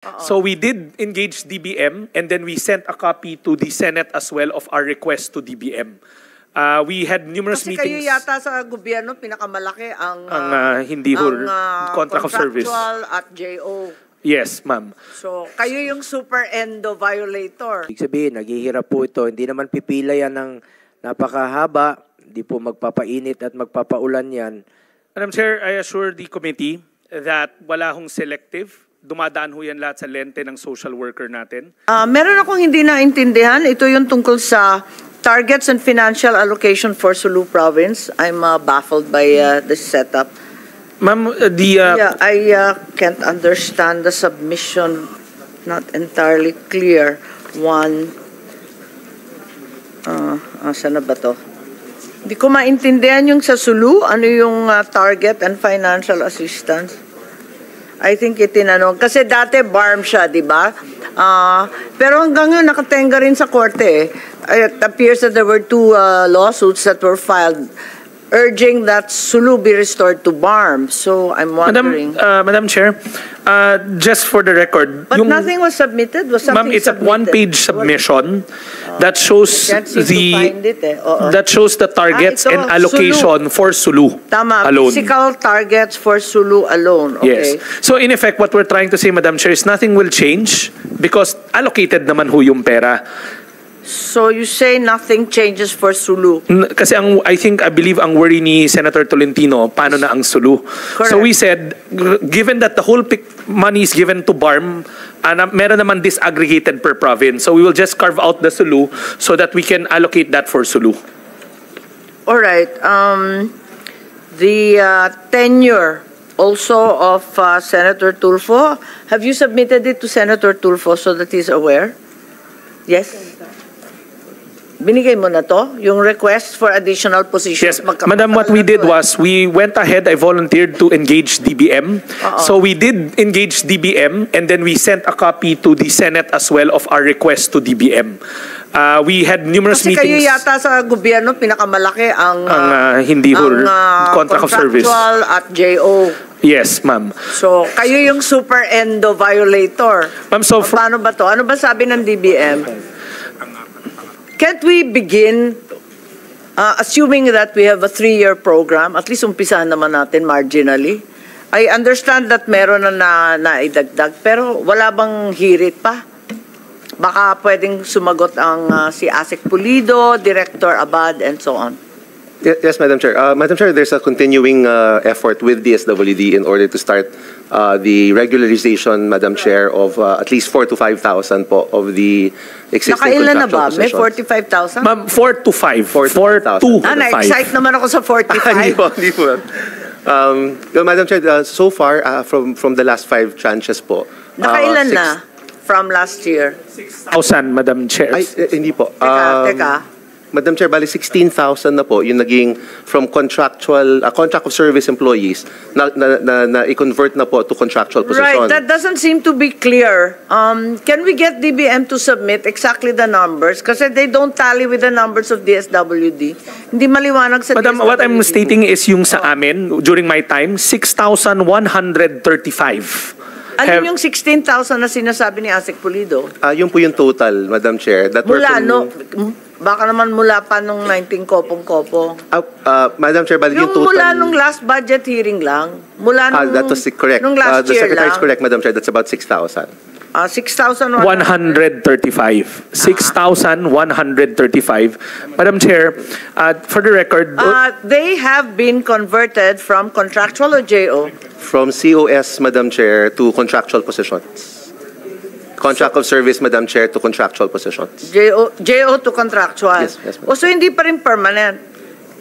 So we did engage DBM, and then we sent a copy to the Senate as well of our request to DBM. We had numerous Kasi meetings. Kasi kayo yata sa gobyerno, pinakamalaki ang hindi contract of service. Contractual at JO. Yes, ma'am. So, kayo yung super endo violator. Ibig sabihin, naghihirap po ito. Hindi naman pipila yan ng napakahaba. Hindi po magpapainit at magpapaulan yan. Madam Chair, I assure the committee that wala hong selective. Dumadaan ho yan lahat sa lente ng social worker natin. Meron akong hindi naintindihan. Ito yung tungkol sa targets and financial allocation for Sulu Province. I'm baffled by the setup. Ma'am, I can't understand the submission. Not entirely clear. One. Saan na ba to? Hindi ko maintindihan yung sa Sulu. Ano yung target and financial assistance? I think itinanong. Kasi dati BARM siya, di ba? Pero hanggang yun, nakatenga rin sa korte. It appears that there were two lawsuits that were filed urging that Sulu be restored to BARM. So I'm wondering. Madam Chair, just for the record. But nothing was submitted? Was something Ma'am, it's submitted? a one-page submission that shows the targets and allocation Sulu. For Sulu Tama, alone. Physical targets for Sulu alone. Okay. Yes. So in effect, what we're trying to say, Madam Chair, is nothing will change because allocated naman ho yung pera. So you say nothing changes for Sulu? Kasi I believe ang worry ni Senator Tolentino, paano na ang Sulu? Correct. So we said, given that the whole money is given to BARM, meron naman disaggregated per province. So we will just carve out the Sulu so that we can allocate that for Sulu. All right. The tenure also of Senator Tulfo, have you submitted it to Senator Tulfo so that he's aware? Yes? Binigay mo na to? Yung request for additional positions? Yes, Madam, what we did was, we went ahead, I volunteered to engage DBM. So we did engage DBM, and then we sent a copy to the Senate as well of our request to DBM. We had numerous Kasi meetings. Kasi kayo yata sa gobyerno, pinakamalaki ang contract of service. Contractual at JO. Yes, ma'am. So, kayo yung super endo violator. Ma'am, so paano ba to? Ano ba sabi ng DBM? Can't we begin, assuming that we have a 3-year program, at least umpisahan naman natin marginally? I understand that meron na naidagdag, pero wala bang hirit pa? Baka pwedeng sumagot ang si Asik Pulido, Director Abad, and so on. Yes, Madam Chair. Madam Chair, there's a continuing effort with DSWD in order to start the regularization, Madam Chair, of at least 4,000 to 5,000 po of the existing Nakailan na ba? May 45,000? Ma'am, 4 to 5. 4 to 5. Na-excite naman ako sa 45. Hindi po. Madam Chair, so far, from the last 5 tranches po. Nakailan na from last year? 6,000, Madam Chair. Ay, hindi po. Teka. Madam Chair, bali 16,000 na po yung naging from contract of service employees na i-convert na po to contractual position. Right, that doesn't seem to be clear. Can we get DBM to submit exactly the numbers? Kasi they don't tally with the numbers of DSWD. Hindi maliwanag sa Madam, DSWD. what I'm stating is yung sa amin, during my time, 6,135. Ano yung 16,000 na sinasabi ni Asik Pulido? Yun po yung total, Madam Chair. That Baka naman mula pa nung 19 kopong-kopo. Madam Chair, bali yung total. Mula nung last budget hearing lang. Mula nung, that was correct. Nung last the year Secretary is lang. correct, Madam Chair. That's about 6,000. 6,135. 6,135. Madam Chair, for the record... they have been converted from contractual or JO? From COS, Madam Chair, to contractual positions. Contract of service, Madam Chair, to contractual positions. JO to contractual? Yes, Madam. So hindi pa rin permanent?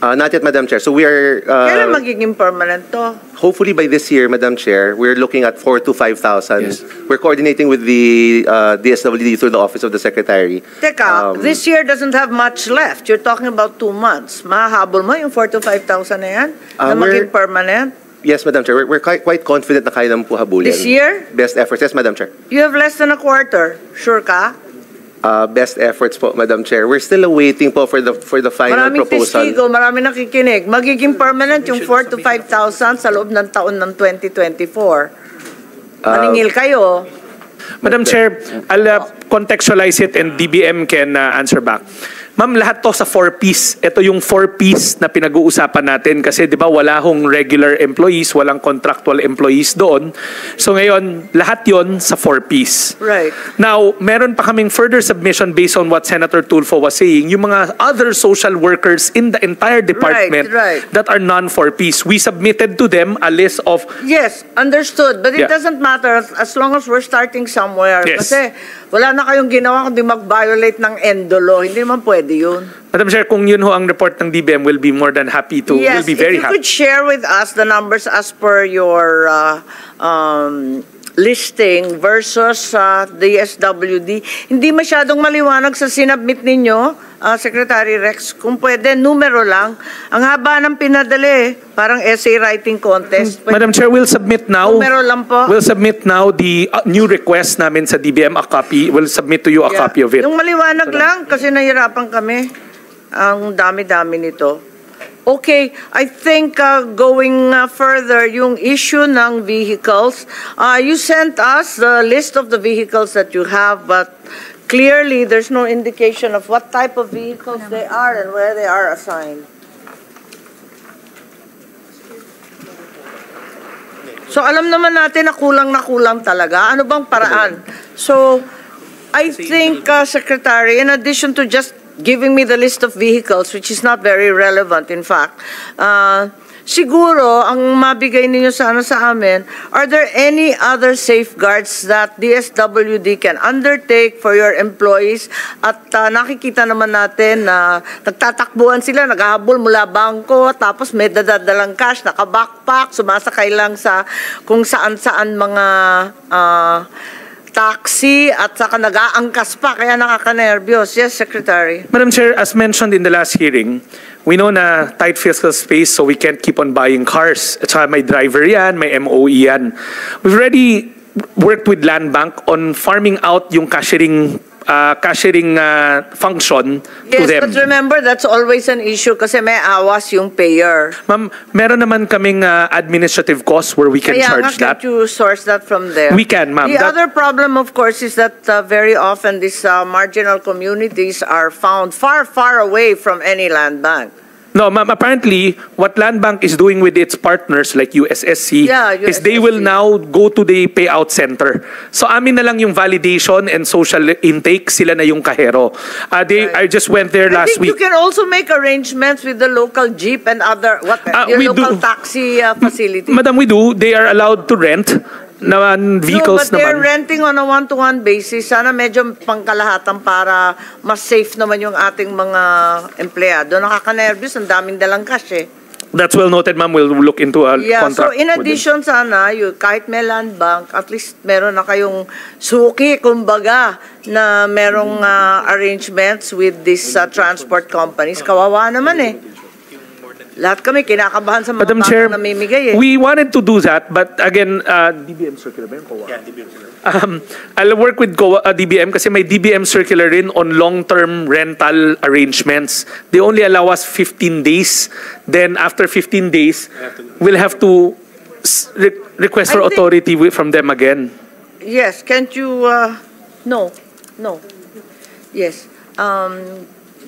Not yet, Madam Chair. So we are... Kailan magiging permanent to? Hopefully by this year, Madam Chair, we're looking at 4,000 to 5,000. Yes. We're coordinating with the DSWD through the Office of the Secretary. Teka, this year doesn't have much left. You're talking about 2 months. Mahahabol mo yung 4,000 to 5,000 na yan? Na maging permanent? Yes, Madam Chair. We're quite confident na kaya naman po habulin. This year? Best efforts. Yes, Madam Chair. You have less than a quarter. Sure ka? Best efforts po, Madam Chair. We're still awaiting po for the final maraming proposal. Testigo, maraming nakikinig. Magiging permanent yung 4,000 to 5,000 sa loob ng taon ng 2024. Maningil kayo. Madam Chair, I'll contextualize it and DBM can answer back. Ma'am, lahat to sa 4Ps. Ito yung 4Ps na pinag-uusapan natin kasi 'di ba wala hong regular employees, walang contractual employees doon. So ngayon, lahat 'yon sa 4Ps. Right. Now, meron pa kaming further submission based on what Senator Tulfo was saying, yung mga other social workers in the entire department Right. that are non-4Ps. We submitted to them a list of Yes, understood. But it Yeah. doesn't matter as long as we're starting somewhere. Yes. Kasi wala na kayong ginawa kundi mag-violate ng ENDOLO. Hindi naman pwede yun. Madam Chair, kung yun ho ang report ng DBM, we'll be more than happy to, Yes, we'll be very if you happy. could share with us the numbers as per your listing versus the SWD. Hindi masyadong maliwanag sa sinabmit ninyo, Secretary Rex. Kung pwede, numero lang. Ang haba ng pinadali, parang essay writing contest. Madam Chair, we'll submit now. Numero lang po. We'll submit now the new request namin sa DBM, a copy. We'll submit to you a Yeah. copy of it. Yung maliwanag lang, kasi nahirapan kami. Ang dami-dami nito. Okay, I think going further, yung issue ng vehicles, you sent us the list of the vehicles that you have, but clearly there's no indication of what type of vehicles they are and where they are assigned. So alam naman natin na kulang talaga. Ano bang paraan? So I think, Secretary, in addition to just giving me the list of vehicles, which is not very relevant, in fact, siguro, ang mabigay ninyo sana sa amin, are there any other safeguards that DSWD can undertake for your employees? At nakikita naman natin na nagtatakbuhan sila, naghahabol mula bangko, tapos may dadadalang cash, naka-backpack, sumasakay lang sa kung saan-saan mga taxi at saka nag-aangkas pa, kaya nakaka-nervyos. Yes, Secretary. Madam Chair, as mentioned in the last hearing, we know na tight fiscal space so we can't keep on buying cars. At saka may driver yan, may MOE yan. We've already worked with Land Bank on farming out yung cashiering function to Yes, them. but remember, that's always an issue kasi may awas yung payer. Ma'am, meron naman kaming administrative costs where we can Kaya charge nga, that. can't you source that from there? We can, ma'am. The That- other problem, of course, is that very often these marginal communities are found far, far away from any land bank. No, ma'am, apparently, what Land Bank is doing with its partners like USSC Yeah, is they will USSC. now go to the payout center. So amin na lang yung validation and social intake, sila na yung kahero. I just went there I last think you week. can also make arrangements with the local jeep and other, we your local do. taxi facility. Madam, we do. They are allowed to rent naman vehicles no, but they're naman. renting on a one-to-one basis. Sana medyo pangkalahatan para mas safe naman yung ating mga empleyado. Nakaka-nervous, ang daming dalang cash eh. That's well noted, ma'am. We'll look into a Yeah, so contract. in with them. addition sana, kahit may land bank, at least meron na kayong suki, kumbaga, na merong arrangements with these transport companies. Kawawa naman eh. Lahat kami kinakabahan sa mga Madam Chair, batang namimigay eh. we wanted to do that, but again, DBM circular ba yun? Yeah, DBM circular. I'll work with DBM kasi may DBM circular rin on long-term rental arrangements. They only allow us 15 days. Then after 15 days, we'll have to request for I think- authority from them again. Yes, can't you, no. Yes,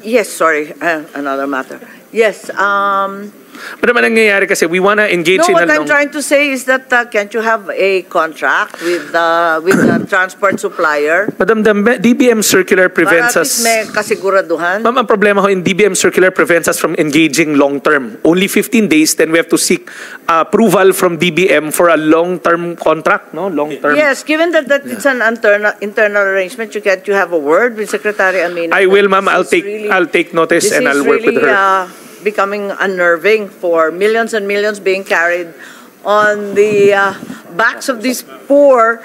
yes, sorry, another matter. Yes, Pero naman nangyayari kasi we wanna engage no, in a what I'm long... trying to say is that can't you have a contract with the transport supplier? Madam, the DBM circular Para prevents at least us... may kasiguraduhan. Ma'am, ang problema ko in DBM circular prevents us from engaging long-term. Only 15 days, then we have to seek approval from DBM for a long-term contract, no? Long-term. Yes, given that it's an internal arrangement, you have a word with Secretary Amina. I will, ma'am. This is I'll take notice this and is I'll work with really, her. Becoming unnerving for millions and millions being carried on the backs of these poor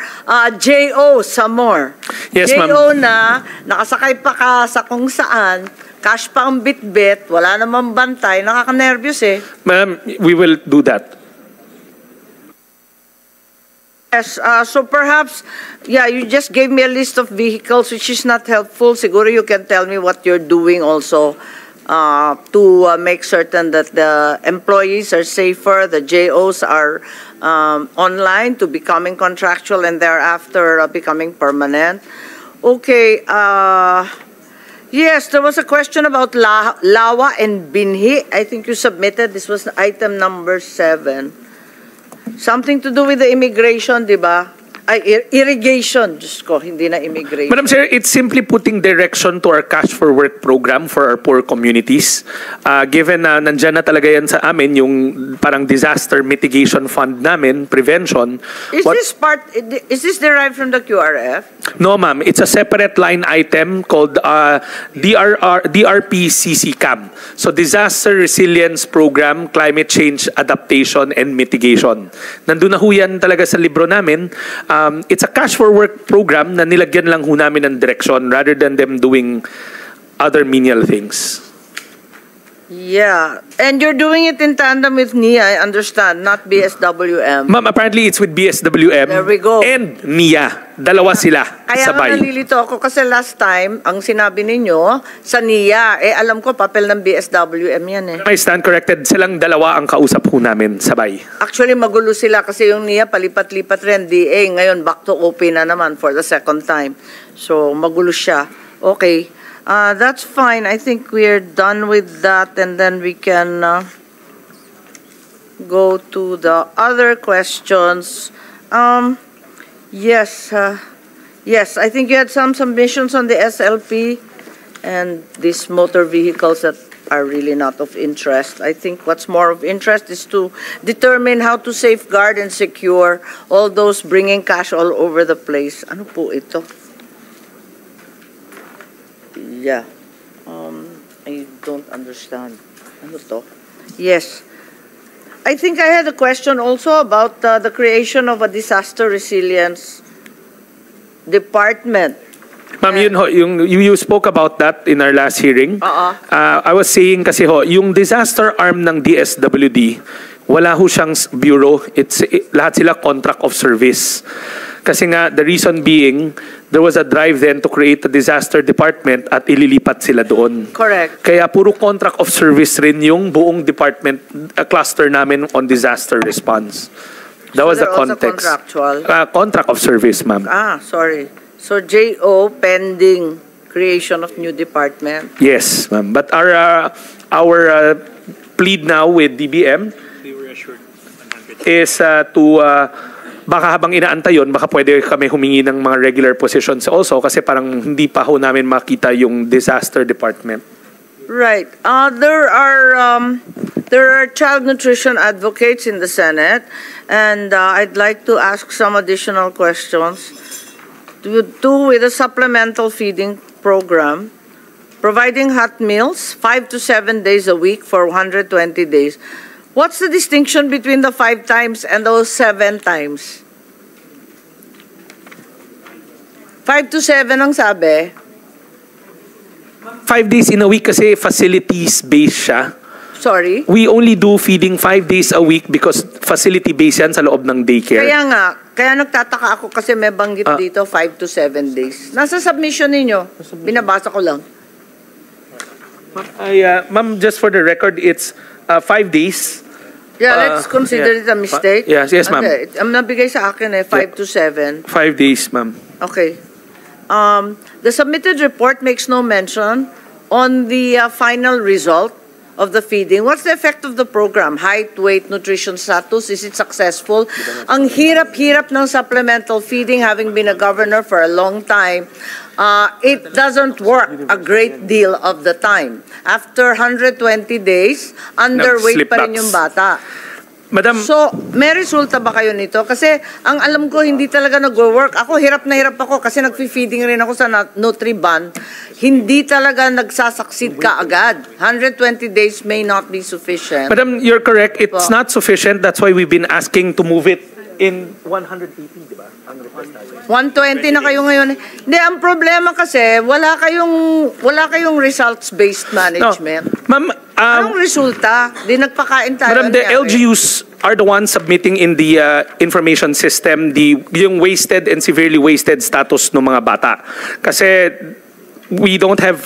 JO some more. Yes, ma'am. JO na nakasakay pa ka sa kung saan, cash pa ang bit-bit, wala namang bantay, nakaka-nervyos eh. Ma'am, we will do that. Yes, so perhaps, yeah, you just gave me a list of vehicles which is not helpful. Siguro you can tell me what you're doing also to make certain that the employees are safer, the JOs are online to becoming contractual and thereafter becoming permanent. Okay, yes, there was a question about Lawa and Binhi. I think you submitted, this was item number 7. Something to do with the immigration, di ba? Ay, irrigation, Diyos ko, hindi na immigration. Madam Chair, it's simply putting direction to our Cash for Work program for our poor communities. Given na nandyan na talaga yan sa amin, yung parang disaster mitigation fund namin, prevention. Is this derived from the QRF? No, ma'am. It's a separate line item called DRP-CCCAM. So, Disaster Resilience Program, Climate Change Adaptation and Mitigation. Nandun na ho yan talaga sa libro namin. It's a cash for work program na nilagyan lang ho namin ng direction rather than them doing other menial things. Yeah. And you're doing it in tandem with NIA, I understand, not BSWM. Ma'am, apparently it's with BSWM There we go. and NIA. Dalawa sila Kaya nga sabay. nalilito ako kasi last time, ang sinabi ninyo, sa NIA, alam ko, papel ng BSWM yan eh. I stand corrected. Silang dalawa ang kausap ho namin sabay. Actually, magulo sila kasi yung NIA, palipat-lipat rin, DA, ngayon back to OP na naman for the second time. So, magulo siya. Okay. That's fine. I think we're done with that and then we can go to the other questions. Yes, I think you had some submissions on the SLP and these motor vehicles that are really not of interest. I think what's more of interest is to determine how to safeguard and secure all those bringing cash all over the place. Ano po ito? Yeah. I don't understand. Ano to? Yes. I think I had a question also about the creation of a disaster resilience department. Ma'am, yun ho, you spoke about that in our last hearing. I was saying kasi ho, yung disaster arm ng DSWD, wala ho siyang bureau. Lahat sila contract of service. Kasi nga, the reason being, there was a drive then to create a disaster department at ililipat sila doon. Correct. Kaya puro contract of service rin yung buong department cluster namin on disaster response. That was the context. Contractual? Contract of service, ma'am. Sorry. So JO pending creation of new department. Yes, ma'am. But our plead now with DBM is to baka habang inaantay yun, baka pwede kami humingi ng mga regular positions also kasi parang hindi pa ho namin makita yung disaster department. Right. There are child nutrition advocates in the Senate, and I'd like to ask some additional questions. To do with a supplemental feeding program, providing hot meals 5 to 7 days a week for 120 days. What's the distinction between the 5 times and those 7 times? 5 to 7 ang sabi. 5 days in a week kasi facilities-based siya. Sorry? We only do feeding 5 days a week because facility-based yan sa loob ng daycare. Kaya nagtataka ako kasi may banggit dito 5 to 7 days. Nasa submission ninyo. Binabasa ko lang. Ma'am, just for the record, it's 5 days. Yeah, let's consider it a mistake. Yes, ma'am. Okay. Ang nabigay sa akin 5 to 7. 5 days, ma'am. Okay. The submitted report makes no mention on the final result of the feeding. What's the effect of the program? Height, weight, nutrition status? Is it successful? Ang hirap-hirap ng supplemental feeding, having been a governor for a long time, it doesn't work a great deal of the time. After 120 days, underweight pa rin yung bata. Madam, So, may resulta ba kayo nito? Kasi ang alam ko, hindi talaga nag-work. Ako, hirap na hirap ako kasi nag-feeding rin ako sa Nutriban. Hindi talaga nagsasucceed ka agad. 120 days may not be sufficient. Madam, you're correct. It's not sufficient. That's why we've been asking to move it in 180, di ba? 120 na kayo ngayon. Hindi, ang problema kasi, wala kayong results-based management. No. Ma'am, Anong resulta? Di nagpakain tayo. Madam, the LGUs are the ones submitting in the information system yung wasted and severely wasted status ng mga bata. Kasi we don't have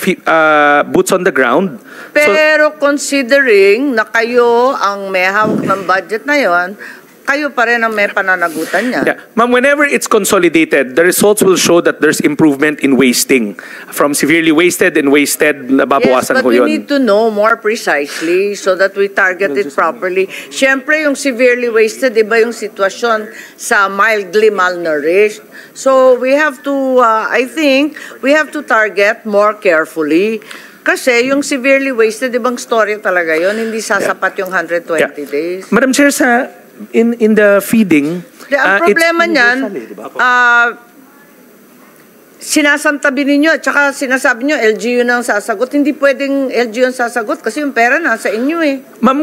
boots on the ground. Pero considering na kayo ang may hawak ng budget na yon, kayo pa rin ang may pananagutan niya. Yeah. Ma'am, whenever it's consolidated, the results will show that there's improvement in wasting. From severely wasted and wasted, Yes, nababawasan but po we yun. need to know more precisely so that we target it properly. Siyempre, yung severely wasted, iba yung sitwasyon sa mildly malnourished. So we have to, I think, we have to target more carefully. Kasi yung severely wasted, ibang story talaga yun. Hindi sasapat yung 120 days. Madam Chair, in the feeding, Ang problema niyan, sinasantabi ninyo at saka sinasabi nyo LGU na ang sasagot. Hindi pwedeng LGU ang sasagot kasi yung pera nasa inyo eh. Ma'am,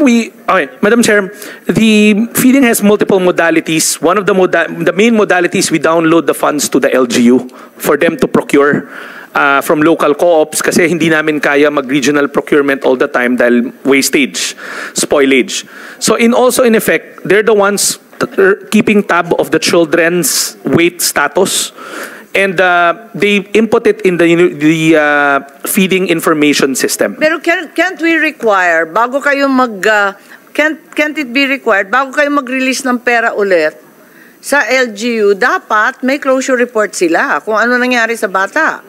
Madam Chair, the feeding has multiple modalities. One of the main modalities, we download the funds to the LGU for them to procure from local co-ops kasi hindi namin kaya mag-regional procurement all the time dahil wastage, spoilage. So in effect, they're the ones keeping tab of the children's weight status. And they input it in the feeding information system. Pero can't we require, bago kayo can't it be required, bago kayo mag-release ng pera ulit sa LGU, dapat may closure report sila kung ano nangyari sa bata.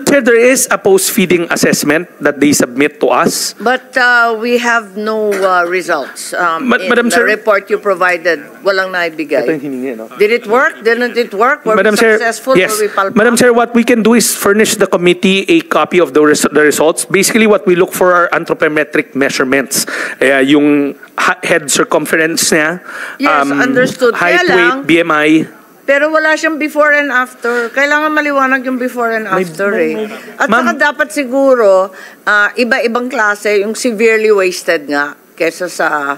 Sir, there is a post-feeding assessment that they submit to us. But we have no results. Madam in the Chair, report you provided, walang naibigay. ito yung hiningi, no? Did it work? Didn't it work? Were Madam we Chair, successful? yes. Were we palpak? Madam Chair, what we can do is furnish the committee a copy of the results. Basically, what we look for are anthropometric measurements. Yung head circumference niya, Yes, understood. height, Kaya lang, weight, BMI. pero wala siyang before and after. Kailangan maliwanag yung before and after eh. At saka dapat siguro, iba-ibang klase, yung severely wasted nga, kesa sa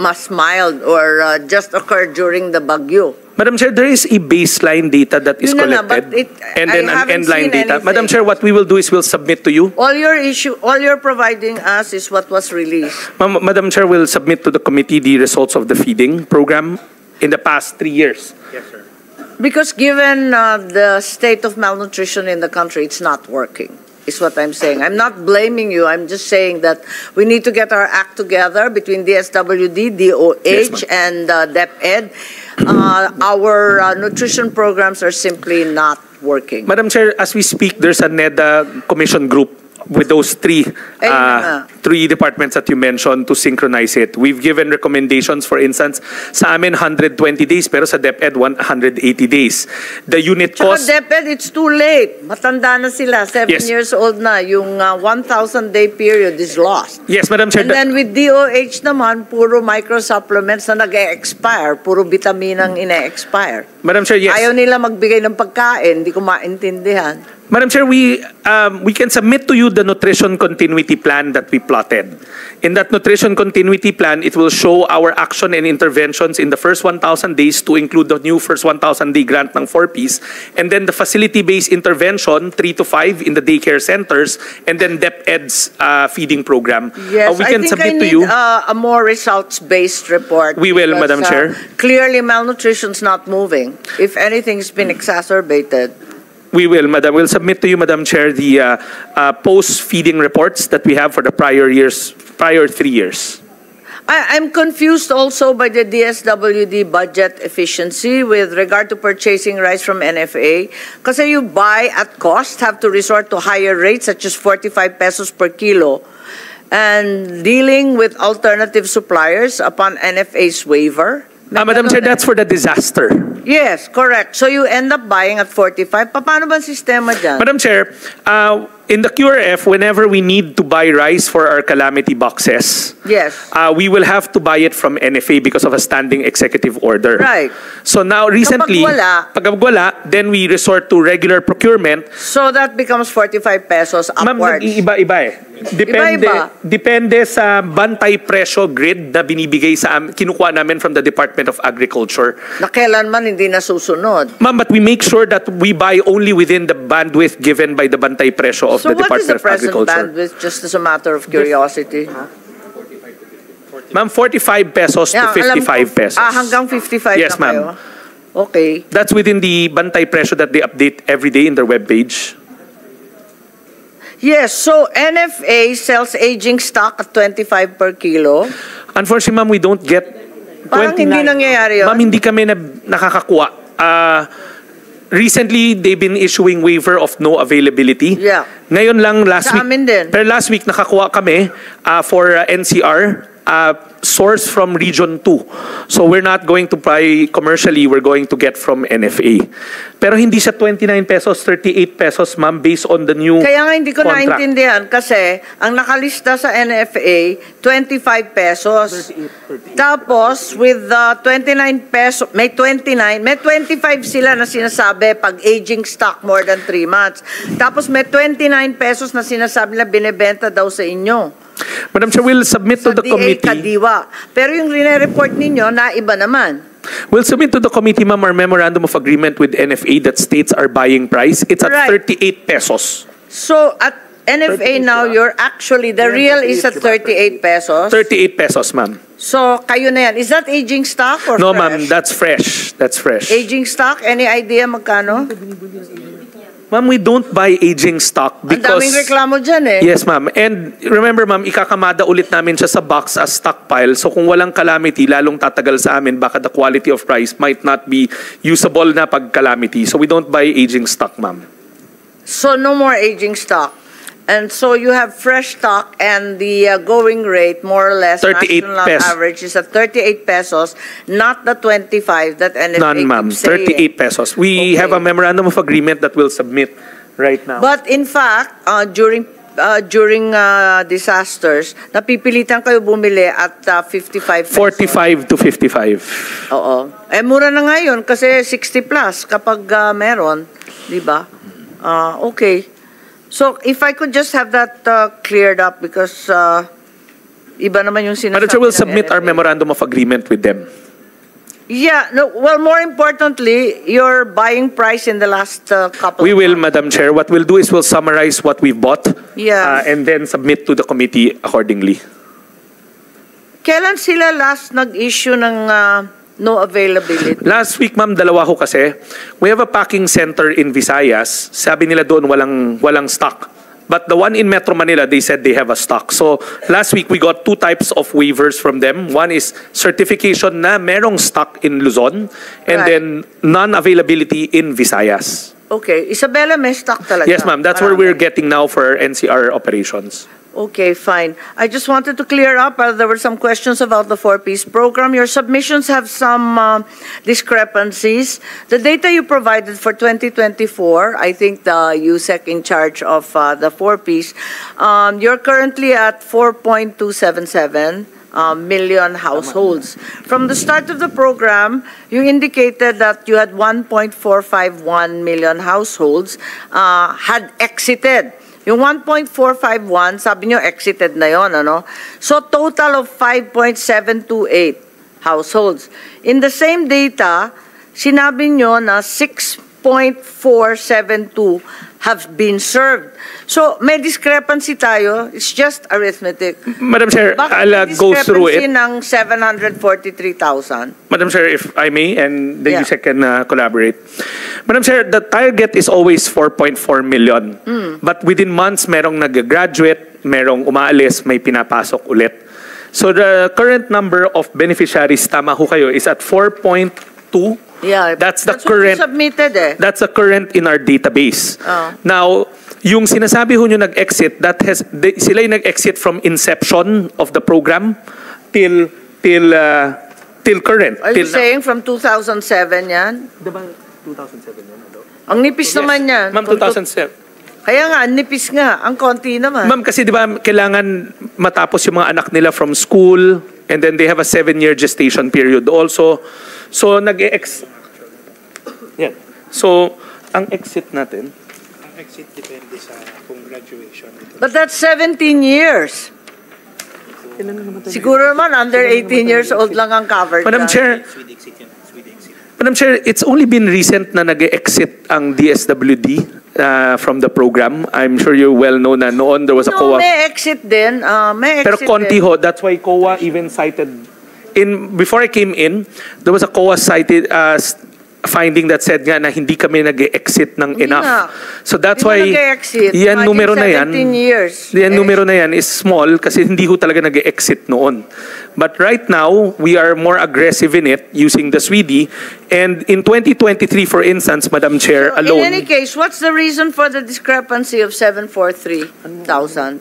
mas mild or just occurred during the bagyo. Madam Chair, there is a baseline data that is Yun na nga, collected. but And I then an haven't end-line seen data. anything. Madam Chair, what we will do is we'll submit to you. All you're providing us is what was released. Madam Chair will submit to the committee the results of the feeding program in the past 3 years. Yes, sir. Because given the state of malnutrition in the country, it's not working, is what I'm saying. I'm not blaming you. I'm just saying that we need to get our act together between DSWD, DOH, Yes, and DepEd. Our nutrition programs are simply not working. Madam Chair, as we speak, there's a NEDA commission group with those three departments that you mentioned to synchronize it. We've given recommendations, for instance, sa amin 120 days, pero sa DepEd 180 days. The unit Tsaka cost... DepEd, it's too late. Matanda na sila, 7 Yes. years old na. Yung 1,000-day period is lost. Yes, Madam Chair. And then with DOH naman, puro micro-supplements na nag-e-expire. Puro vitaminang ine-expire. Madam Chair, yes. Ayaw nila magbigay ng pagkain, hindi ko maintindihan. Madam Chair, we can submit to you the nutrition continuity plan that we plotted. In that nutrition continuity plan, it will show our action and interventions in the first 1,000 days to include the new first 1,000-day grant ng 4Ps, and then the facility-based intervention, 3 to 5 in the daycare centers, and then DepEd's feeding program. Yes, we can I think submit I to need you. a more results-based report. We will, because, Madam Chair. Clearly, malnutrition's not moving. If anything, it's been exacerbated. We will, Madam. We'll submit to you, Madam Chair, the post-feeding reports that we have for the prior 3 years. I'm confused also by the DSWD budget efficiency with regard to purchasing rice from NFA. Kasi you buy at cost, have to resort to higher rates such as 45 pesos per kilo. And dealing with alternative suppliers upon NFA's waiver. Madam Chair, that's for the disaster. Yes, correct. So you end up buying at 45. Paano ba ang sistema dyan? Madam Chair, in the QRF, whenever we need to buy rice for our calamity boxes, Yes. we will have to buy it from NFA because of a standing executive order. Right. So now, recently, pag wala, then we resort to regular procurement. So that becomes 45 pesos Ma'am, upwards. iba-iba eh. Depende sa bantay presyo grid na binibigay kinukuha namin from the Department of Agriculture. Na kailanman hindi nasusunod. Ma'am, but we make sure that we buy only within the bandwidth given by the bantay presyo of So the what is Department the of present Agriculture. bandwidth, just as a matter of curiosity? Ma'am, 45 pesos to Yeah, alam 55 ko, pesos. hanggang 55 Yes, na kayo? ma'am. Okay. That's within the bantay presyo that they update every day in their webpage. Yes, so NFA sells aging stock at 25 per kilo. Unfortunately, ma'am, we don't get 29. Parang hindi nangyayari yun. Ma'am, hindi kami nakakakuha. Recently, they've been issuing waiver of no availability. Yeah. Ngayon lang, last Sa week. amin din. Pero last week, nakakuha kami for NCR, source from Region 2. So we're not going to buy commercially, we're going to get from NFA. Pero hindi siya 29 pesos, 38 pesos, ma'am, based on the new Kaya nga hindi ko contract. naintindihan kasi ang nakalista sa NFA, 25 pesos. Tapos with the 29 pesos, may 29, may 25 sila na sinasabi pag aging stock more than 3 months. Tapos may 29 pesos na sinasabi na binebenta daw sa inyo. Madam Chair, we'll submit to Sa the DA committee. Kadiwa. Pero yung rine-report ninyo, na iba naman. We'll submit to the committee, ma'am, our memorandum of agreement with NFA that states our buying price. It's at Right. 38 pesos. So at NFA now, you're actually, the real is at 38 pesos. 38 pesos, ma'am. So kayo na yan. Is that aging stock or No, fresh? ma'am, that's fresh. That's fresh. Aging stock, any idea magkano? Ma'am, we don't buy aging stock Ang daming because... reklamo dyan eh. Yes, ma'am. And remember, ma'am, ikakamada ulit namin siya sa box as stockpile. So kung walang calamity, lalong tatagal sa amin, baka the quality of price might not be usable na pag calamity. So we don't buy aging stock, ma'am. So no more aging stock. And so you have fresh stock and the going rate, more or less, 38 national pesos. average is at 38 pesos, not the 25 that NFA None, ma'am. keeps saying. 38 pesos. We Okay. have a memorandum of agreement that we'll submit right now. But in fact, during disasters, napipilitan kayo bumili at 55 pesos. 45 to 55. Oo. Eh, mura na ngayon kasi 60 plus kapag meron. Di ba? Okay. So, if I could just have that cleared up because iba naman yung sinasabi Madam Chair, we'll ng submit our NFA. memorandum of agreement with them. Yeah. No, well, more importantly, your buying price in the last couple We of will, months. Madam Chair. What we'll do is we'll summarize what we've bought Yeah. and then submit to the committee accordingly. Kailan sila last nag-issue ng no availability? Last week, ma'am, dalawa ko kasi. We have a packing center in Visayas. Sabi nila doon walang stock. But the one in Metro Manila, they said they have a stock. So last week, we got 2 types of waivers from them. One is certification na merong stock in Luzon and Right. then non-availability in Visayas. Okay. Isabela, may stock talaga. Yes, ma'am. That's where Marami. we're getting now for our NCR operations. Okay, fine. I just wanted to clear up. There were some questions about the 4-piece program. Your submissions have some discrepancies. The data you provided for 2024, I think the USEC in charge of the 4-piece, you're currently at 4.277 million households. From the start of the program, you indicated that you had 1.451 million households had exited. Yung 1.451, sabi nyo exited na yon, ano? So total of 5.728 households. In the same data, sinabi nyo na 6.472 have been served. So may discrepancy tayo. It's just arithmetic. Madam Chair, Bakit I'll may go through discrepancy it. ng 743,000? Madam Chair, if I may, and the Yeah. USEC can collaborate. Madam Chair, the target is always 4.4 million. But within months, merong nag-graduate, merong umaalis, may pinapasok ulit. So the current number of beneficiaries, tama ho kayo, is at 4.2. Yeah, That's the what you current. submitted eh. That's the current in our database. Oh. Now, yung sinasabi ho nyo nag-exit, sila yung nag-exit from inception of the program till current. Are you till saying from 2007 yan? Diba 2007 yun? Ang nipis naman yan. Ma'am, Kung 2007. Kaya nga, ang nipis nga. Ang konti naman. Ma'am, kasi di ba kailangan matapos yung mga anak nila from school and then they have a 7-year gestation period also. So, yeah. So, ang exit natin, Ang exit depende sa kung graduation. But that's 17 years. Siguro naman, under 18 years old lang ang covered. Madam na. Chair, With exit yan. With exit. Madam Chair, it's only been recent na nag-exit ang DSWD from the program. I'm sure you well know na noon there was a No, COA. may exit din. May exit Pero konti din. ho, that's why COA even cited, before I came in, there was a COA cited finding that said nga na hindi kami nag-exit ng Hindi enough. nga. So that's Hindi why mo nag-e-exit. yan Imagine numero na yan. 17 years. Yan numero na yan is small kasi hindi ho talaga nag-exit noon. But right now, we are more aggressive in it using the SWIDI. And in 2023, for instance, Madam Chair, alone. In any case, what's the reason for the discrepancy of 743,000?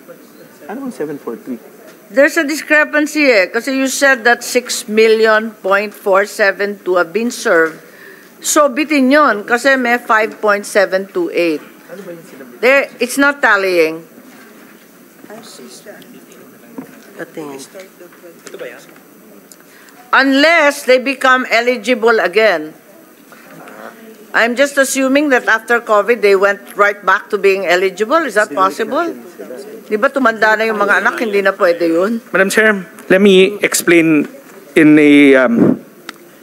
Ano ang 743? There's a discrepancy kasi you said that 6,472 have been served. So bitin yun kasi may 5.728. There, it's not tallying. Unless they become eligible again. I'm just assuming that after COVID, they went right back to being eligible. Is that possible? Di ba tumanda na yung mga anak, hindi na pwede yun? Madam Chair, let me explain in a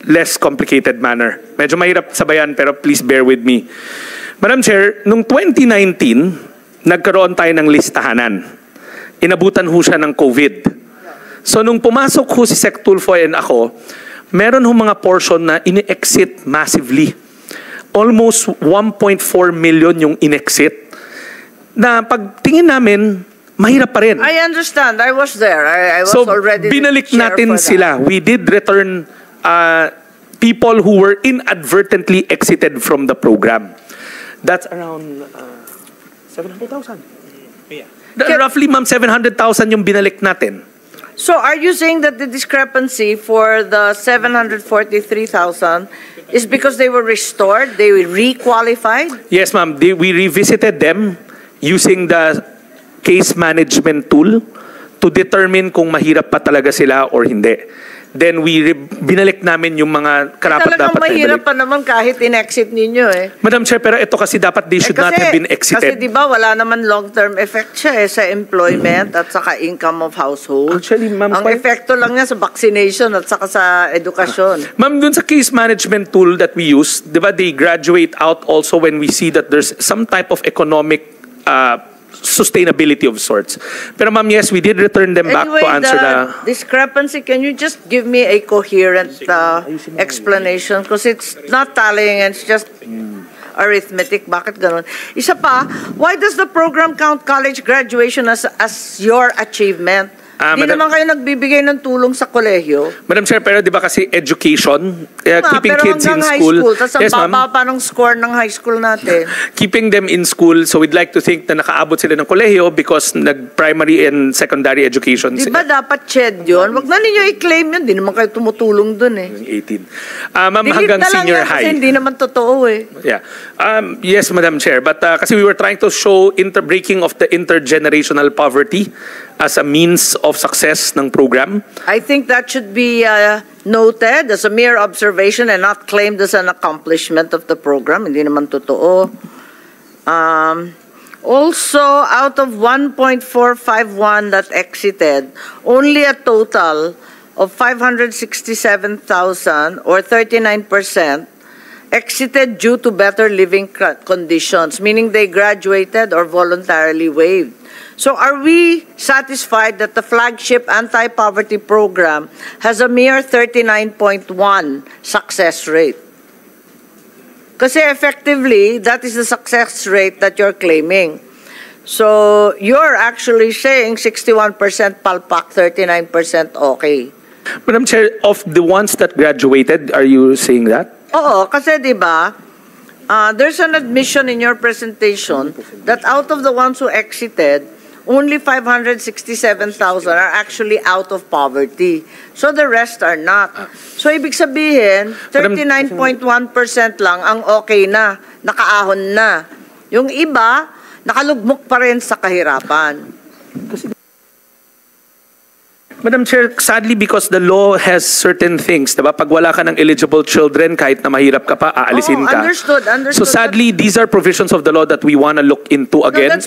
less complicated manner. Medyo mahirap sabayan pero please bear with me. Madam Chair, nung 2019, nagkaroon tayo ng listahanan. Inabutan ho siya ng COVID. So nung pumasok ho si Sec Tulfo and ako, meron ho mga portion na ini-exit massively. Almost 1.4 million yung in-exit. Na pagtingin namin, mahirap pa rin. I understand. I was there. I was So, already binalik chair natin for that. sila. We did return people who were inadvertently exited from the program. That's around 700,000. Yeah. Roughly, ma'am, 700,000 yung binalik natin. So are you saying that the discrepancy for the 743,000 is because they were restored, they were requalified? Yes, ma'am. We revisited them using the case management tool to determine kung mahirap pa talaga sila or hindi. Then binalik namin yung mga karapat Talagang dapat na mahirap ibalik. pa naman kahit in-exit ninyo eh. Madam Chair, pero ito kasi dapat they should not have been exited. Kasi di ba wala naman long-term effect siya sa employment at saka income of household. Actually, ma'am, Ang epekto lang niya sa vaccination at saka sa edukasyon. Ma'am, dun sa case management tool that we use, di ba, they graduate out also when we see that there's some type of economic sustainability of sorts. Pero ma'am, yes, we did return them back to answer the discrepancy, can you just give me a coherent explanation? Because it's not tallying and it's just arithmetic. Bakit ganun? Isa pa, why does the program count college graduation as your achievement? Di Madam- naman kayo nagbibigay ng tulong sa kolehiyo. Madam Chair, pero di ba kasi education, keeping Pero kids in hanggang high school. school. Tapos ang Yes, ma'am. baba pa ng score ng high school natin. Keeping them in school, so we'd like to think na nakaabot sila ng kolehiyo because nag-primary and secondary education Di sila. ba dapat CHED yun? Wag na ninyo i-claim yun. Di naman kayo tumutulong dun eh. 18. Ma'am, Delete hanggang na lang senior yan high. kasi hindi naman totoo eh. Yeah. Yes, Madam Chair. But kasi we were trying to show breaking of the intergenerational poverty as a means of success ng program. I think that should be noted as a mere observation and not claimed as an accomplishment of the program. Hindi naman totoo. Also, out of 1.451 that exited, only a total of 567,000 or 39% exited due to better living conditions, meaning they graduated or voluntarily waived. So are we satisfied that the flagship anti-poverty program has a mere 39.1 success rate? Kasi effectively, that is the success rate that you're claiming. So you're actually saying 61% palpak, 39% okay. Madam Chair, of the ones that graduated, are you saying that? Oo, kasi di ba, there's an admission in your presentation that out of the ones who exited, only 567,000 are actually out of poverty. So the rest are not. So ibig sabihin, 39.1% lang ang okay na, nakaahon na. Yung iba, nakalugmok pa rin sa kahirapan. Madam Chair, sadly because the law has certain things, diba? Pag wala ka ng eligible children, kahit na mahirap ka pa, aalisin ka. Understood. So sadly, these are provisions of the law that we want to look into again. No, that's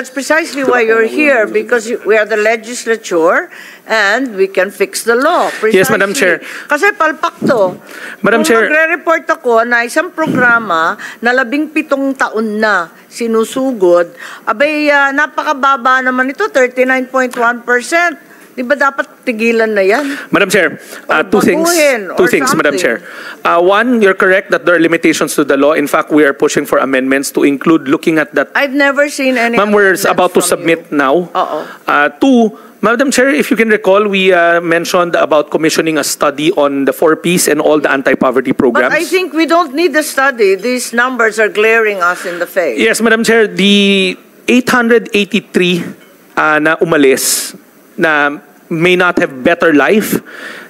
precisely why you're here, because we are the legislature and we can fix the law. Precisely. Yes, Madam Chair. Kasi palpak to. Madam Kung Chair. magre-report ako na isang programa na 17 taon na sinusugod, abay, napakababa naman ito, 39.1%. Di ba dapat tigilan na yan? Madam Chair, Or two things. baguhin or Two things, Madam something. Chair. One, you're correct that there are limitations to the law. In fact, we are pushing for amendments to include looking at that. I've never seen any. Ma'am, we're amendments about to from submit you. now. Two, Madam Chair, if you can recall, we mentioned about commissioning a study on the 4Ps and all the anti-poverty programs. But I think we don't need the study. These numbers are glaring us in the face. Yes, Madam Chair, the 883 na umalis na may not have better life.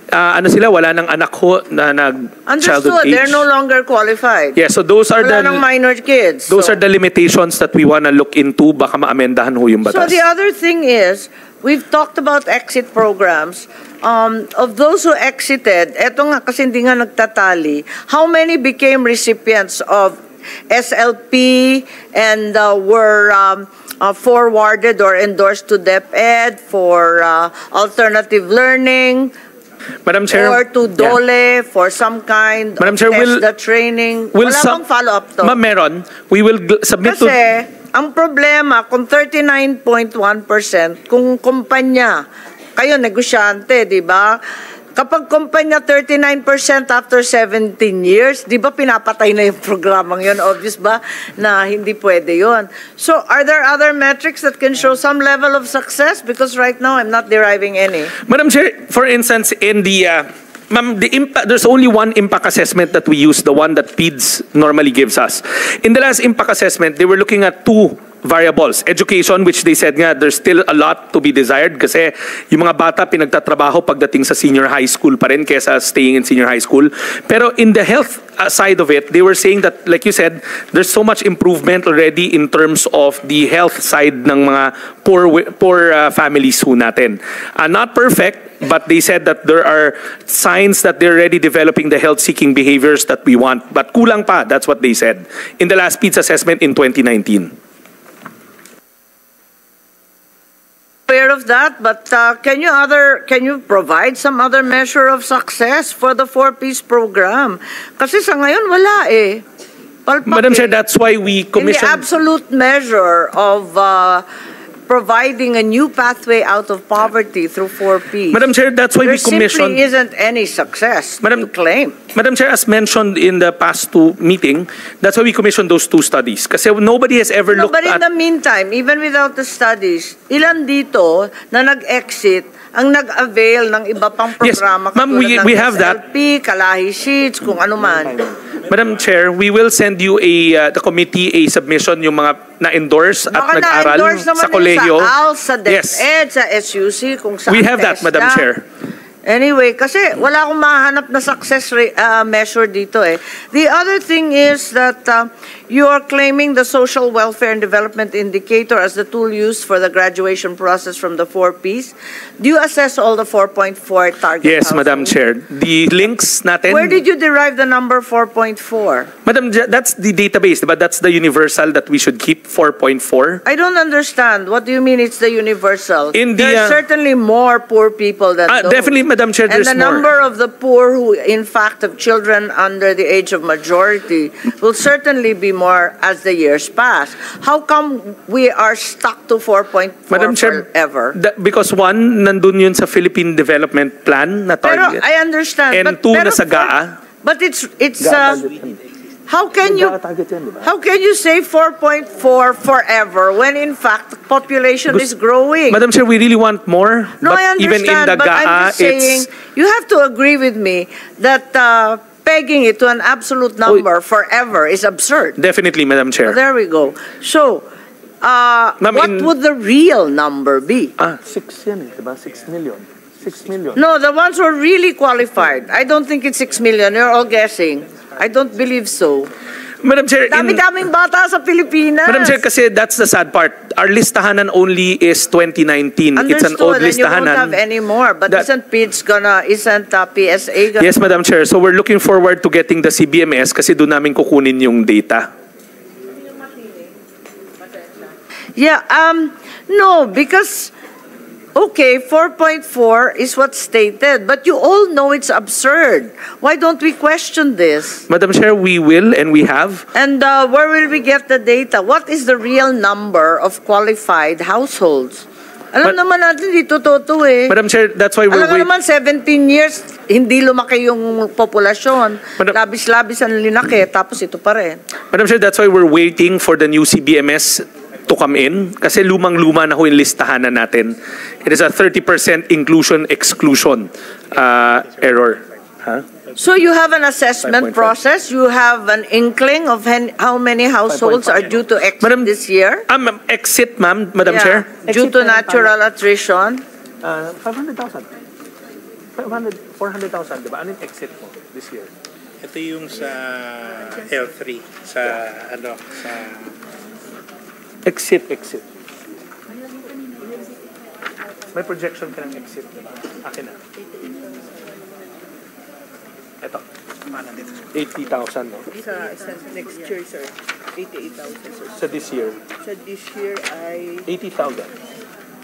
Ano sila, wala nang anak ho na nag-childhood Understood. age. They're no longer qualified. Yeah, so those are Wala nang minor kids. those are the limitations that we want to look into. Baka maamendahan ho yung batas. So the other thing is, we've talked about exit programs. Of those who exited, eto nga kasi hindi nga nagtatali, how many became recipients of SLP and were forwarded or endorsed to DepEd for alternative learning, Madam Chair, or to yeah. DOLE for some kind Madam of Chair, will- TESDA training? will Wala some- bang follow-up to? Ma'am, meron. We will submit to... Kasi, ang problema, kung 39.1%, kung kumpanya, kayo negosyante, di ba? Kapag kumpanya 39% after 17 years, di ba pinapatay na yung programang yun? Obvious ba na hindi pwede yun? So, are there other metrics that can show some level of success? Because right now, I'm not deriving any. Madam Chair, for instance, in the... Ma'am, there's only one impact assessment that we use, the one that PEDS normally gives us. In the last impact assessment, they were looking at two variables. Education, which they said nga, there's still a lot to be desired kasi yung mga bata pinagtatrabaho pagdating sa senior high school pa rin kesa staying in senior high school. Pero in the health side of it, they were saying that, like you said, there's so much improvement already in terms of the health side ng mga poor families ho natin. Not perfect, but they said that there are signs that they're already developing the health-seeking behaviors that we want. But kulang pa, that's what they said in the last PEDS assessment in 2019. Aware of that, but can you provide some other measure of success for the 4Ps program? Kasi sa ngayon wala eh. Palpak Madam Chair, eh. that's why we In the commissioned... absolute measure of providing a new pathway out of poverty through 4Ps. Madam Chair, that's why there we commissioned... simply isn't any success to claim. Madam Chair, as mentioned in the past two meeting, that's why we commissioned those two studies. Kasi nobody has ever No, looked but in at... the meantime, even without the studies, ilan dito na nag-exit ang nag-avail ng iba pang Yes, programa ma'am, katulad we ng have that. SLP, Kalahi Sheets, kung ano man. Madam Chair, we will send you the committee a submission yung mga na-endorse at Baka nag-aral na-endorse naman sa kolehiyo. sa ALS, sa Yes. DepEd, sa SUC, kung saan We have that, TESDA. Madam Chair. Anyway, kasi wala akong mahanap na success measure dito eh. The other thing is that you are claiming the social welfare and development indicator as the tool used for the graduation process from the 4Ps. Do you assess all the 4.4 target Yes, Madam households? Chair. The links natin... Where did you derive the number 4.4? Madam, that's the database, but that's the universal that we should keep, 4.4. I don't understand. What do you mean it's the universal? In the, There's certainly more poor people than those. Definitely, Madam Chair, And there's the more. number of the poor who, in fact, have children under the age of majority will certainly be more as the years pass. How come we are stuck to 4.4 Madam Chair, forever? because one, nandun yun sa Philippine Development Plan na Pero target. I understand. And but, two, pero nasa GAA. But it's how can you say 4.4 forever when in fact population is growing? Madam Chair, we really want more. No, but I understand, even in the but I'm GAA, just saying, it's... you have to agree with me that pegging it to an absolute number forever is absurd. Definitely, Madam Chair. There we go. So, what would the real number be? 6 yan eh, diba? 6 million. 6 million. No, the ones who are really qualified. I don't think it's 6 million. You're all guessing. I don't believe so. Madam Chair, Dami-daming bata sa Pilipinas. Madam Chair, kasi that's the sad part. Our listahanan only is 2019. Understood, It's an old and you won't listahanan. have any more. But That- isn't PSA gonna... Yes, Madam Chair. So we're looking forward to getting the CBMS kasi doon namin kukunin yung data. Yeah, no, because, okay, 4.4 is what's stated, but you all know it's absurd. Why don't we question this? Madam Chair, we will and we have. And where will we get the data? What is the real number of qualified households? Alam naman natin, di totoo eh. Madam Chair, that's why we're Alam naman, 17 years, hindi lumaki yung populasyon. Labis-labis ang linaki, tapos ito pa rin. Madam Chair, that's why we're waiting for the new CBMS to come in. Kasi lumang-luma na ho yung listahan na natin. It is a 30% inclusion-exclusion error. Huh? So you have an assessment 5.5. process? You have an inkling of how many households are due to exit this year? Exit, ma'am, Madam Chair? Due to natural attrition? 500,000. 400,000, di ba? Anong exit mo this year? Ito yung sa L3, sa sa Exit. May projection ka ng exit, di ba? Akin na. Ito. 80,000, no? Sa next year, sir, 88,000, sir. Sa this year, Sa this year ay, 80,000.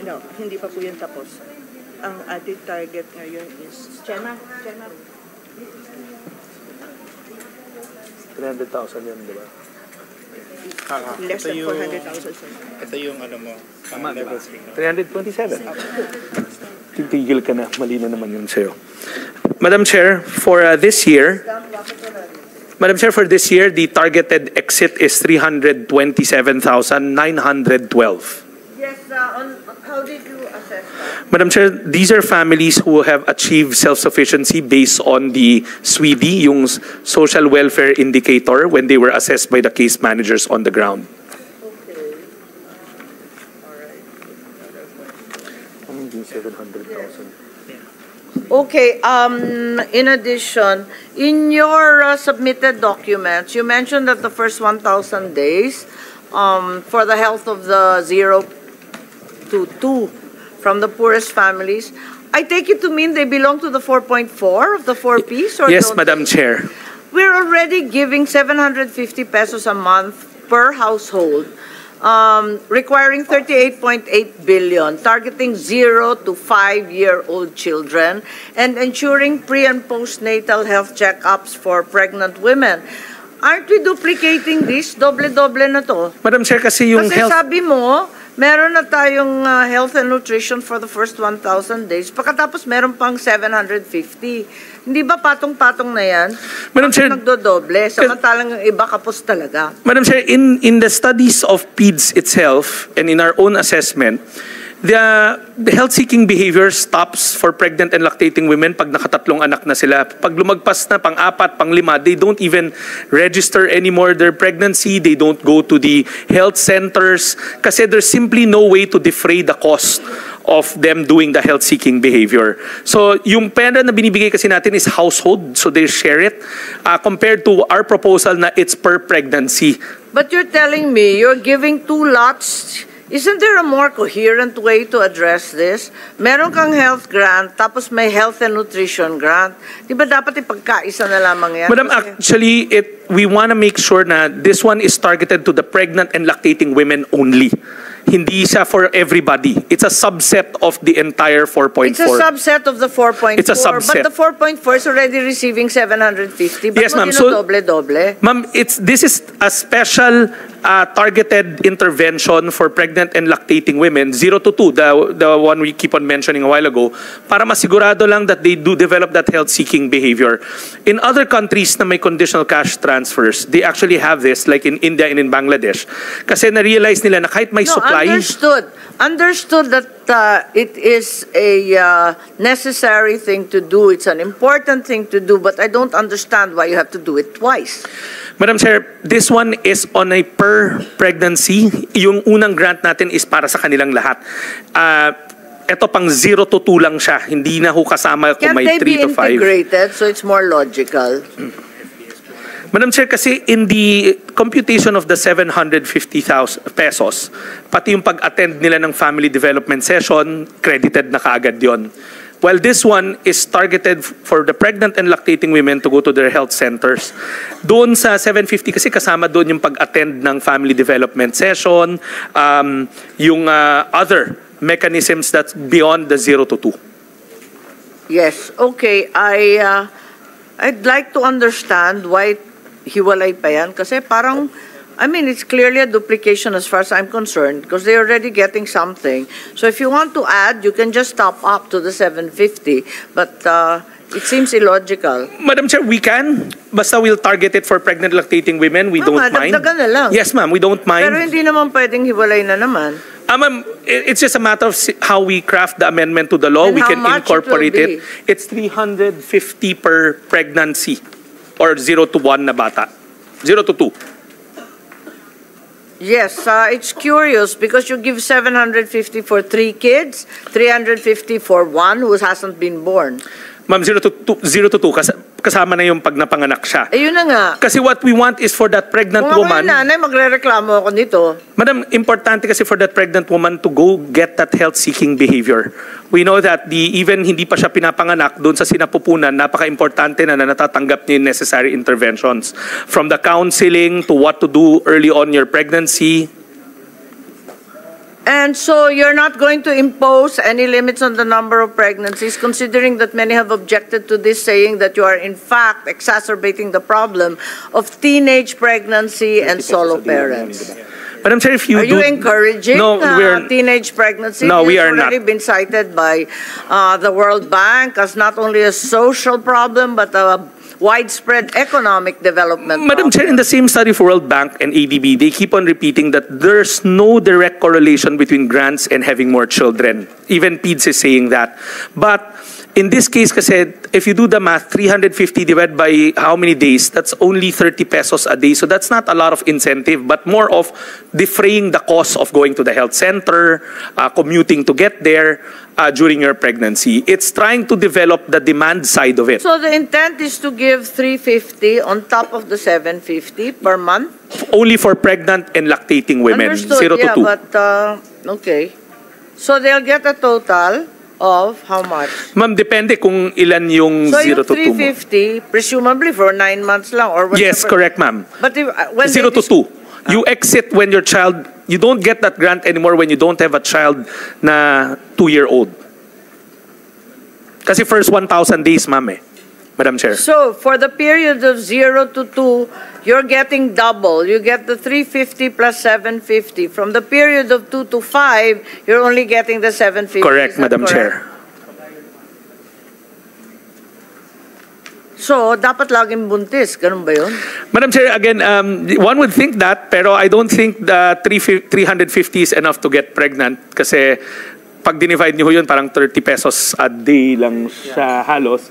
no, hindi pa po yan tapos. Ang ating target ngayon is, Chema. 300,000 yun, di ba? Less than 400,000, sir. ito yung mo, level 3. 327. Titigil ka na. Mali na naman yun sa'yo. Madam Chair, for this year, the targeted exit is 327,912. Yes, how did you assess that? Madam Chair, these are families who have achieved self-sufficiency based on the SWIDI, yung Social Welfare Indicator, when they were assessed by the case managers on the ground. Okay, in addition, in your submitted documents, you mentioned that the first 1,000 days for the health of the 0 to 2 from the poorest families, I take it to mean they belong to the 4.4 of the 4Ps? Or Yes, don't Madam Chair. We're already giving 750 pesos a month per household, requiring 38.8 billion, targeting 0 to 5-year-old children, and ensuring pre- and postnatal health checkups for pregnant women. Aren't we duplicating this? Doble-doble na to. Madam Chair, kasi yung Kasi health... sabi mo, meron na tayong health and nutrition for the first 1,000 days. Pagkatapos meron pang 750. Hindi ba patong-patong na yan? Madam Bakit Chair, nagdodoble? Samantalang yung iba kapos talaga. Madam Chair, in the studies of PEDS itself and in our own assessment, the health-seeking behavior stops for pregnant and lactating women pag nakatatlong anak na sila. Pag lumagpas na pang-apat, pang-lima, they don't even register anymore their pregnancy. They don't go to the health centers kasi there's simply no way to defray the cost of them doing the health-seeking behavior. So yung pera na binibigay kasi natin is household, so they share it, compared to our proposal na it's per pregnancy. But you're telling me you're giving 2 lots. Isn't there a more coherent way to address this? Meron kang health grant, tapos may health and nutrition grant. Di ba dapat ipagkaisa na lamang yan? Madam, Kasi actually, we want to make sure na this one is targeted to the pregnant and lactating women only. Hindi siya for everybody. It's a subset of the entire 4.4. it's a subset of the 4.4. It's a subset. But the 4.4 is already receiving 750. Ba't Yes, mo ma'am. So- dinodoble-doble? Ma'am, this is a special targeted intervention for pregnant and lactating women, 0 to 2, the one we keep on mentioning a while ago, para masigurado lang that they do develop that health-seeking behavior. In other countries na may conditional cash transfers, they actually have this, like in India and in Bangladesh. Kasi na-realize nila na kahit may No, supply... Understood that it is a necessary thing to do. It's an important thing to do, but I don't understand why you have to do it twice. Madam Chair, this one is on a per pregnancy. Yung unang grant natin is para sa kanilang lahat. Ito pang 0 to 2 lang siya. Hindi na ho kasama kung Can't may they 3 be to 5. integrated so it's more logical? Madam Chair, kasi in the computation of the 750,000 pesos, pati yung pag-attend nila ng family development session, credited na kaagad yon. While this one is targeted for the pregnant and lactating women to go to their health centers. Doon sa 750 kasi kasama doon yung pag-attend ng family development session, yung other mechanisms that's beyond the 0 to 2. Yes, okay. I'd like to understand why hiwalay pa yan kasi parang I mean, it's clearly a duplication as far as I'm concerned because they're already getting something. So if you want to add, you can just top up to the 750. But it seems illogical. Madam Chair, we can. Basta we'll target it for pregnant lactating women. We don't mind. Dagdagan na lang. Yes, ma'am. We don't mind. Pero hindi naman pwedeng hiwalay na naman. Ma'am, it's just a matter of how we craft the amendment to the law. And we how can much incorporate it will it. It's 350 per pregnancy or 0 to 1 na bata. 0 to 2. Yes, it's curious because you give 750 for 3 kids, 350 for 1 who hasn't been born. Ma'am, 0 to 2 kasama na yung pag napanganak siya. Eh, yun na nga. Kasi what we want is for that pregnant Kung ako woman. yung nanay, magre-reklamo ako nito. Madam, importante kasi for that pregnant woman to go get that health-seeking behavior. We know that even hindi pa siya pinapanganak, doon sa sinapupunan, napaka-importante na natatanggap niya yung necessary interventions. From the counseling to what to do early on your pregnancy. And so you're not going to impose any limits on the number of pregnancies, considering that many have objected to this, saying that you are in fact exacerbating the problem of teenage pregnancy and solo parents. Madam Chair, if you Are you encouraging teenage pregnancy? No, we are not. It's already been cited by the World Bank as not only a social problem, but a widespread economic development. Madam Chair, in the same study for World Bank and ADB, they keep on repeating that there's no direct correlation between grants and having more children. Even PEDS is saying that. But in this case, kasi, if you do the math, 350 divided by how many days, that's only 30 pesos a day. So that's not a lot of incentive, but more of defraying the cost of going to the health center, commuting to get there during your pregnancy. It's trying to develop the demand side of it. So the intent is to give 350 on top of the 750 per month? Only for pregnant and lactating women, Understood, 0 to 2. But, okay. So they'll get a total of how much? Ma'am, depende kung ilan yung So 0 yung to 2 mo. 350, presumably for 9 months lang or whatever. Yes, correct, ma'am. But if, when 0 to 2. You exit when your child, you don't get that grant anymore when you don't have a child na 2-year-old. Kasi first 1,000 days, ma'am eh. Madam Chair. So for the period of 0 to 2, you're getting double. You get the 350 plus 750. From the period of 2 to 5, you're only getting the 750. Correct, Is that Madam correct? Chair. So, dapat laging buntis. Ganun ba yun? Madam Chair, again, one would think that, pero I don't think the 350 is enough to get pregnant kasi pag dinivide niyo yun, parang 30 pesos a day lang siya halos.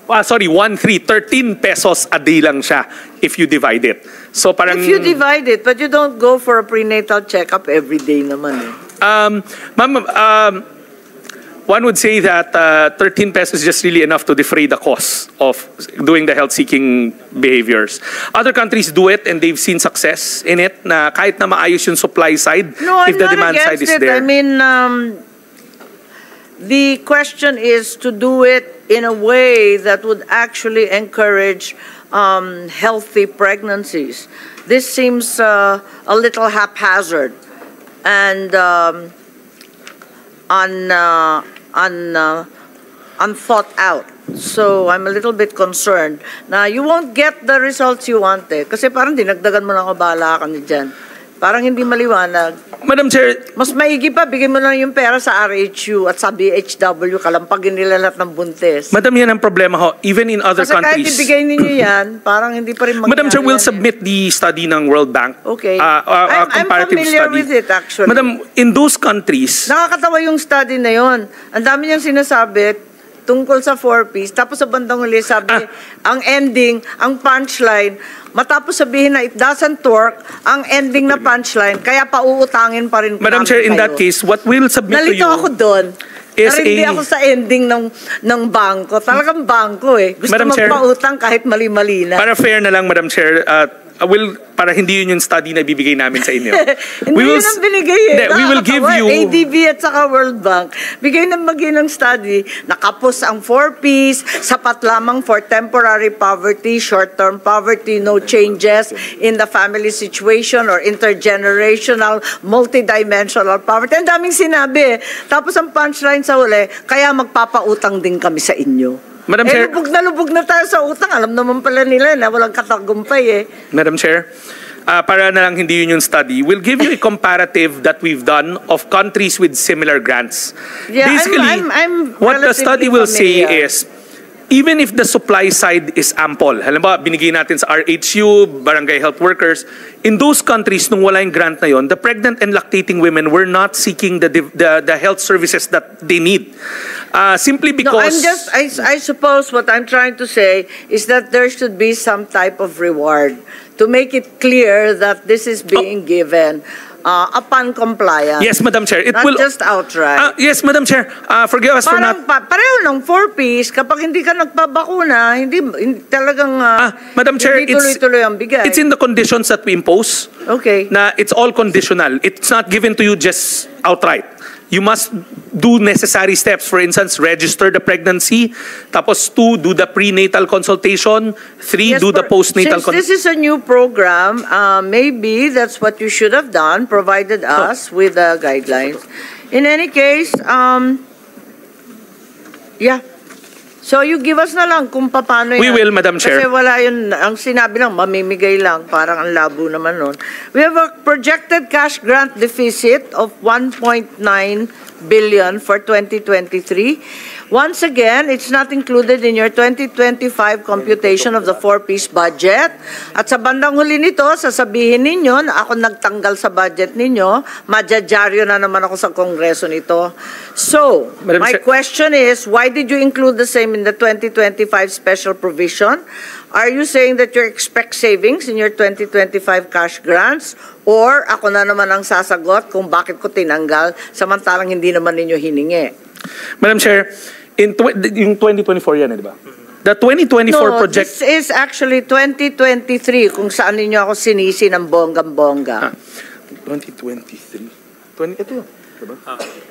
13 pesos a day lang siya if you divide it. So parang If you divide it, but you don't go for a prenatal checkup every day naman eh. Ma'am, one would say that 13 pesos is just really enough to defray the cost of doing the health-seeking behaviors. Other countries do it and they've seen success in it na kahit na maayos yung supply side, No, if I'm the not demand side against is it. there. I mean, the question is to do it in a way that would actually encourage healthy pregnancies. This seems a little haphazard and unthought out. So I'm a little bit concerned na you won't get the results you want eh. Kasi parang dinagdagan mo lang kabala ka ni dyan. Parang hindi maliwanag. Madam Chair, Mas maigi pa, bigyan mo lang yung pera sa RHU at sa BHW, kalampagin nila lahat ng buntis. Madam, yan ang problema ho. Even in other Kasi kahit countries. ibigay ninyo yan, parang hindi pa rin mangyari. Madam Chair, we'll yan eh. submit the study ng World Bank. Okay. A I'm comparative familiar study. with it actually. Madam, in those countries, Nakakatawa yung study na yon. Ang dami niyang sinasabi tungkol sa 4Ps. Tapos sa bandang huli sabi, ang ending, ang punchline, matapos sabihin na it doesn't work, ang ending na punchline, kaya pauutangin pa rin Madam namin Chair, in kayo. that case, what we'll submit to Nalito you ako doon. is Pero hindi a- ako sa ending ng bangko. Talagang bangko eh. Gusto Madam Chair, magpautang kahit mali-mali na. para fair na lang, Madam Chair, para hindi yun yung study na ibibigay namin sa inyo. Hindi yun ang binigay eh. Hindi, we will give Nakakatawa. you... ADB at saka World Bank. Bigay ng study, nakapos ang 4Ps, sapat lamang for temporary poverty, short-term poverty, no changes in the family situation or intergenerational, multidimensional poverty. Ang daming sinabi. Tapos ang punchline sa huli, kaya magpapautang din kami sa inyo. Madam Chair, lubog na tayo sa utang. Alam naman pala nila na walang katagumpay eh. Madam Chair, para na lang hindi yun yung study, we'll give you a comparative that we've done of countries with similar grants. Yeah, Basically, I'm what the study will say familiar. is, even if the supply side is ample, halimbawa, binigay natin sa RHU, barangay health workers, in those countries, nung wala yung grant na yon, the pregnant and lactating women were not seeking the health services that they need. Simply because... No, I suppose what I'm trying to say is that there should be some type of reward to make it clear that this is being given upon compliance. Yes, Madam Chair. It not will just outright. Yes, Madam Chair. Forgive us for not... Pareho ng 4-piece, kapag hindi ka nagpabakuna, hindi talagang Madam Chair, hindi tuloy-tuloy ang bigay. it's in the conditions that we impose. Okay. Na it's all conditional. It's not given to you just outright. You must do necessary steps. For instance, register the pregnancy. Tapos 2, do the prenatal consultation. 3, Yes, do the postnatal since this is a new program, maybe that's what you should have done, provided us with the guidelines. In any case, yeah. So you give us na lang kung paano yan. We will, Madam Chair. Kasi wala yun, ang sinabi lang, mamimigay lang, parang ang labo naman nun. We have a projected cash grant deficit of 1.9 billion for 2023. Once again, it's not included in your 2025 computation of the 4-piece budget. At sa bandang huli nito, sasabihin ninyo na ako nagtanggal sa budget ninyo, madyadyaryo na naman ako sa kongreso nito. So, Madam my Chair- question is, why did you include the same in the 2025 special provision? Are you saying that you expect savings in your 2025 cash grants? Or ako na naman ang sasagot kung bakit ko tinanggal samantalang hindi naman ninyo hiningi? Madam Chair, yung 2024 yan, di ba? The 2024 No, project... this is actually 2023 kung saan ninyo ako sinisi ng bonggang-bongga. 2023. Ito yun. Diba?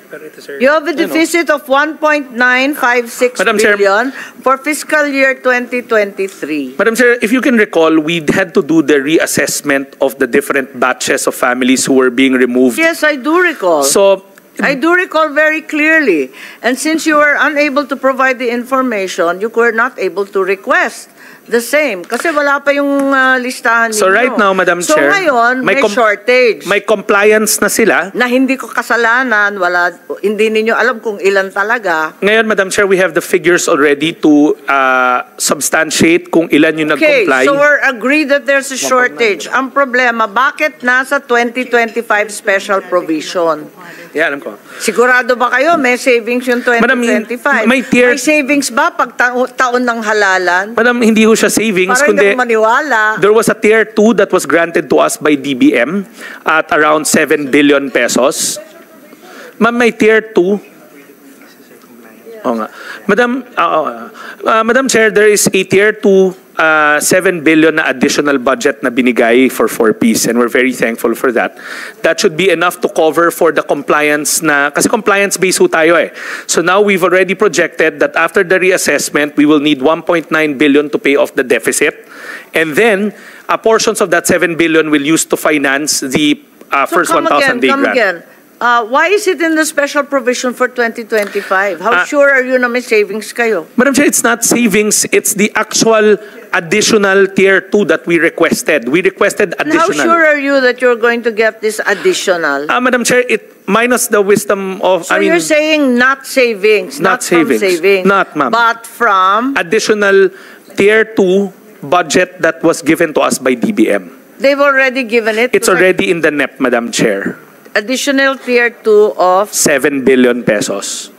Pero ito, sir. You have a deficit of 1.956 Madam Chair. billion for fiscal year 2023. Madam Chair, if you can recall, we had to do the reassessment of the different batches of families who were being removed. Yes, I do recall. So, I do recall very clearly. And since you were unable to provide the information, you were not able to request the same. Kasi wala pa yung listahan ninyo. So right now, Madam So Chair, ngayon, may shortage. may compliance na sila. Na hindi ko kasalanan, hindi ninyo alam kung ilan talaga. Ngayon, Madam Chair, we have the figures already to substantiate kung ilan yung Okay, nag-comply. so we're agreed that there's a shortage. Ang problema, bakit nasa 2025 special provision? Yeah, alam ko. Sigurado ba kayo may savings yung 2025? Madam, may tier- May savings ba pag taon ng halalan? Madam, hindi ho siya savings, Parang kundi hindi ako maniwala. there was a tier 2 that was granted to us by DBM at around 7 billion pesos. Ma'am, may tier 2. Oo nga. Madam Chair, there is a tier 2 7 billion na additional budget na binigay for 4-piece, and we're very thankful for that. That should be enough to cover for the compliance na, kasi compliance-based ho tayo eh. So now we've already projected that after the reassessment, we will need 1.9 billion to pay off the deficit. And then, portions of that 7 billion will use to finance the first 1,000 day grant. Again. Why is it in the special provision for 2025? How sure are you na may savings kayo? Madam Chair, it's not savings, it's the actual additional tier 2 that we requested. We requested And additional. how sure are you that you're going to get this additional? Madam Chair, it minus the wisdom of, So you're saying not savings, Not from savings. savings, Not, ma'am. but from, additional tier 2 budget that was given to us by DBM. they've already given it. It's already in the NEP, Madam Chair. Additional tier 2 of 7 billion pesos.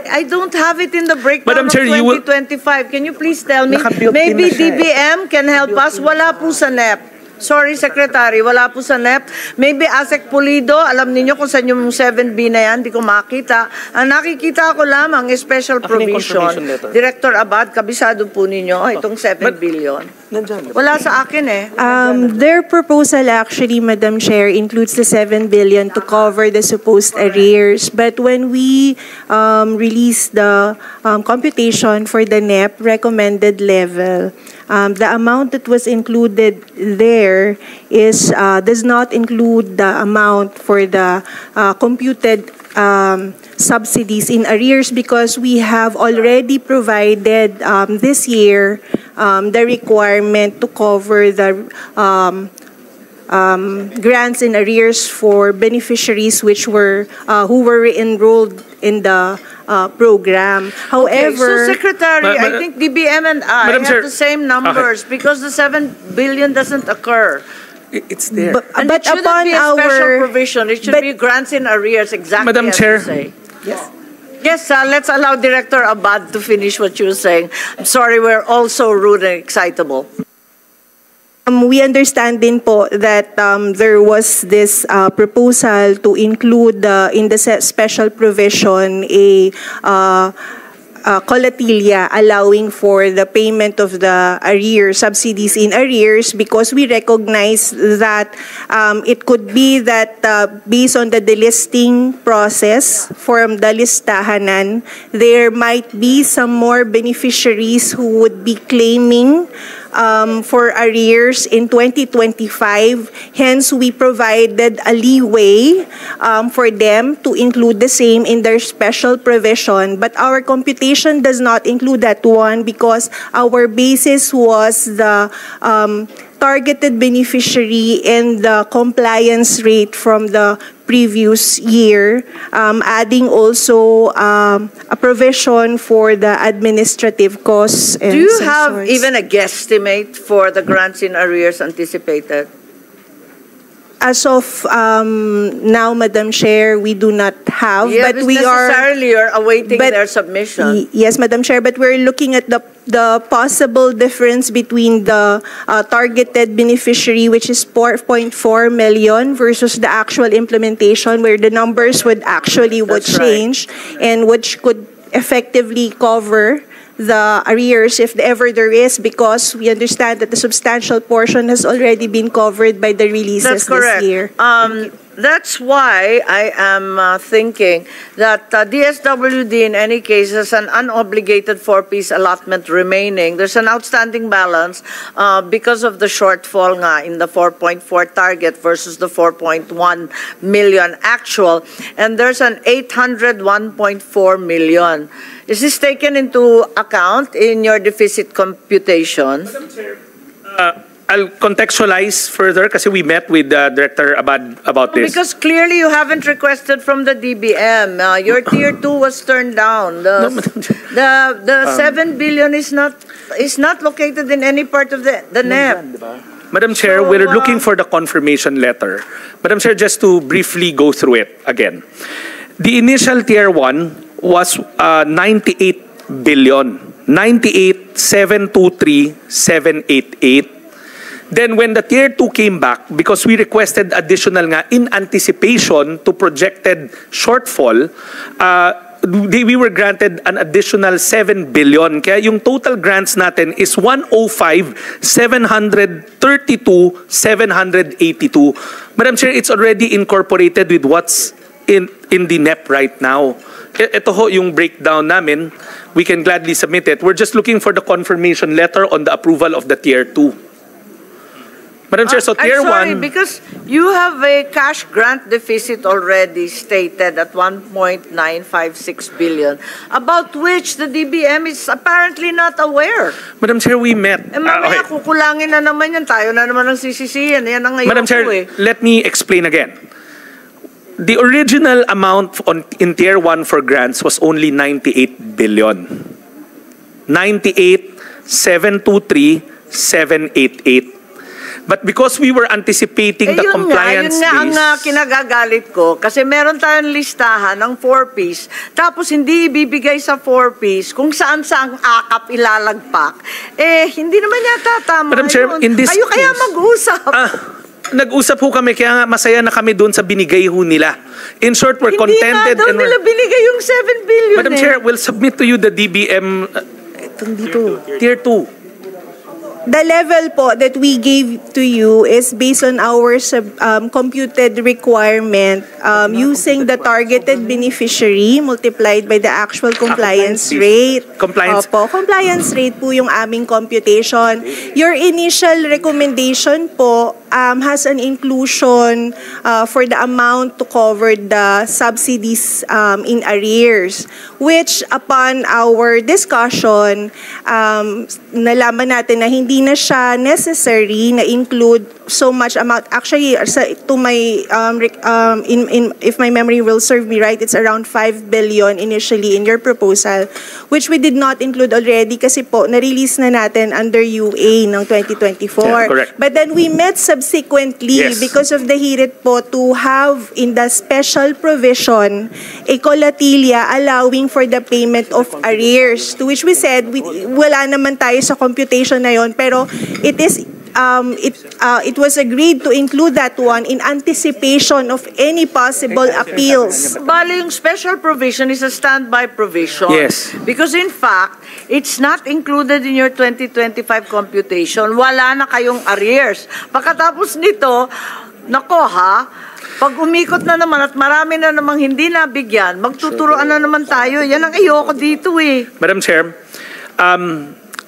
I don't have it in the breakdown Madam of Chair, you will- 2025. Can you please tell me? Naka-built-in Maybe na siya eh. DBM can help us. Wala po sa NEP. Sorry, Secretary, wala po sa NEP. Maybe ASEC Pulido, alam niyo kung saan yung 7B na yan, di ko makita. Ang nakikita ko lamang is special provision. confirmation letter. Director Abad, kabisado po ninyo, itong 7 billion. Wala sa akin eh. Their proposal actually, Madam Chair, includes the 7 billion to cover the supposed arrears. But when we release the computation for the NEP recommended level, the amount that was included there does not include the amount for the computed subsidies in arrears, because we have already provided this year the requirement to cover the grants in arrears for beneficiaries which were who were enrolled in the program. However, so Secretary, I think DBM and I Madam have Chair. the same numbers because the 7 billion doesn't occur. It's there. And but it shouldn't upon be a special our provision. It should but- be grants in arrears, exactly Madam as Chair. you say. Yes, let's allow Director Abad to finish what you were saying. I'm sorry, we're all so rude and excitable. we understand din po that there was this proposal to include in the special provision a colatilia allowing for the payment of the arrears, subsidies in arrears, because we recognize that it could be that based on the delisting process from the listahanan, there might be some more beneficiaries who would be claiming for arrears in 2025. Hence, we provided a leeway for them to include the same in their special provision. But our computation does not include that one because our basis was the targeted beneficiary and the compliance rate from the previous year, adding also a provision for the administrative costs. And Do you some have sorts. even a guesstimate for the grants in arrears anticipated? As of now, Madam Chair, we do not have, Yeah, but we necessarily you're awaiting but- their submission. Yes, Madam Chair, but we're looking at the possible difference between the targeted beneficiary, which is 4.4 million, versus the actual implementation, where the numbers would That's right. change, and which could effectively cover the arrears if ever there is, because we understand that the substantial portion has already been covered by the releases That's correct. this year. That's why I am thinking that DSWD in any case has an unobligated 4-piece allotment remaining. There's an outstanding balance because of the shortfall nga in the 4.4 target versus the 4.1 million actual. And there's an 801.4 million. Is this taken into account in your deficit computation? I'll contextualize further kasi we met with Director Abad about this. Because clearly you haven't requested from the DBM. Your tier 2 was turned down. The 7 billion is not located in any part of the NEP. Madam Chair, So, we're looking for the confirmation letter. Madam Chair, just to briefly go through it again. The initial tier 1 was 98 billion. 98,723,788. Then when the tier 2 came back, because we requested additional nga in anticipation to projected shortfall, we were granted an additional 7 billion. Kaya yung total grants natin is 105,732,782. Madam Chair, it's already incorporated with what's in the NEP right now. Ito ho yung breakdown namin. We can gladly submit it. We're just looking for the confirmation letter on the approval of the tier 2. Madam Chair, so tier I'm sorry, 1... because you have a cash grant deficit already stated at 1.956 billion, about which the DBM is apparently not aware. Madam Chair, we met... Mamaya okay. kukulangin na naman yan, tayo na naman ang sisisiyan. Yan ang ngayon Madam Chair, po eh. let me explain again. The original amount in tier 1 for grants was only 98 billion. 98,723,788. But because we were anticipating the compliance yun nga ang base... kinagagalit ko. Kasi meron tayong listahan ng 4-piece, tapos hindi ibibigay sa 4-piece kung saan-saan akap ilalagpak. Hindi naman yata tama. Madam Chair, in this Kayo kaya case- mag-usap. Nag-usap ho kami, kaya nga masaya na kami doon sa binigay ho nila. In short, we're Hindi contented nga daw and nila binigay yung 7 billion Madam Chair, we'll submit to you the DBM... Tier 2. The level po that we gave to you is based on our computed requirement using the targeted beneficiary multiplied by the actual compliance rate. Compliance. Opo, compliance rate po yung aming computation. Your initial recommendation po has an inclusion for the amount to cover the subsidies in arrears, which upon our discussion, nalaman natin na hindi na siya necessary na include so much amount. Actually, to my if my memory will serve me right, it's around 5 billion initially in your proposal, which we did not include already kasi po na-release na natin under UA ng 2024. Yeah, correct. But then we met subsequently because of the hirit po to have in the special provision a colatilla allowing for the payment of arrears, to which we said wala naman tayo sa computation na yon, pero it is it was agreed to include that one in anticipation of any possible appeals. Bali, yung special provision is a standby provision. Yes. Because in fact, it's not included in your 2025 computation. Wala na kayong arrears. Pagkatapos nito, nako ha, pag umikot na naman at marami na namang hindi nabigyan, magtuturoan na naman tayo. Yan ang ayoko dito eh. Madam Chair,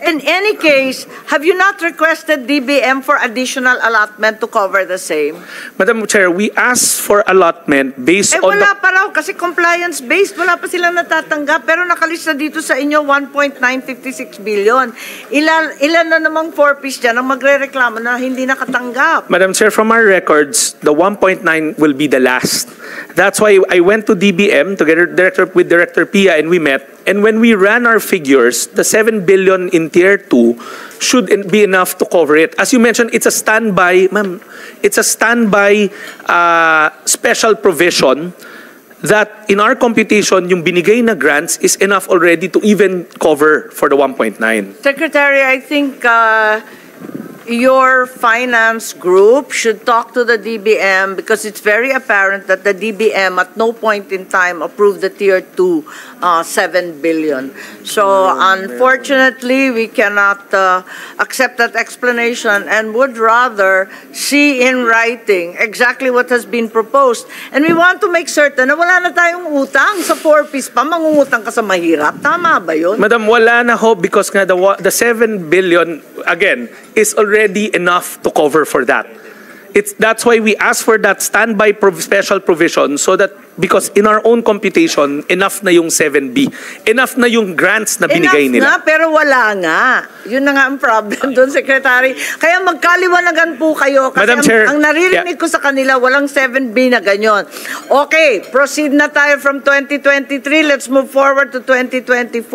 In any case, have you not requested DBM for additional allotment to cover the same? Madam Chair, we asked for allotment based on Wala pa raw kasi compliance-based. Wala pa silang natatanggap. Pero nakalista dito sa inyo 1.956 billion. Ilan na namang 4-piece dyan ang magre-reklamo na hindi nakatanggap? Madam Chair, from our records, the 1.9 will be the last. That's why I went to DBM together with Director Pia and we met. And when we ran our figures, the 7 billion in Tier 2 should be enough to cover it. As you mentioned, it's a standby, ma'am. It's a standby special provision that in our computation, yung binigay na grants is enough already to even cover for the 1.9. Secretary, I think your finance group should talk to the DBM because it's very apparent that the DBM at no point in time approved the Tier 2 7 billion. So unfortunately, we cannot accept that explanation and would rather see in writing exactly what has been proposed. And we want to make certain na wala na tayong utang sa 4-piece pa, mangungutang ka sa mahirap. Tama ba yun? Madam, wala na ho because nga the 7 billion, again, is already enough to cover for that. That's why we ask for that standby special provision so that because in our own computation, enough na yung 7B. Enough na yung grants na binigay nila. Enough na, pero wala nga. Yun na nga ang problem doon, Secretary. Kaya magkaliwanagan po kayo. Kasi Madam Chair, ang naririnig ko sa kanila, walang 7B na ganyan. Okay, proceed na tayo from 2023. Let's move forward to 2024.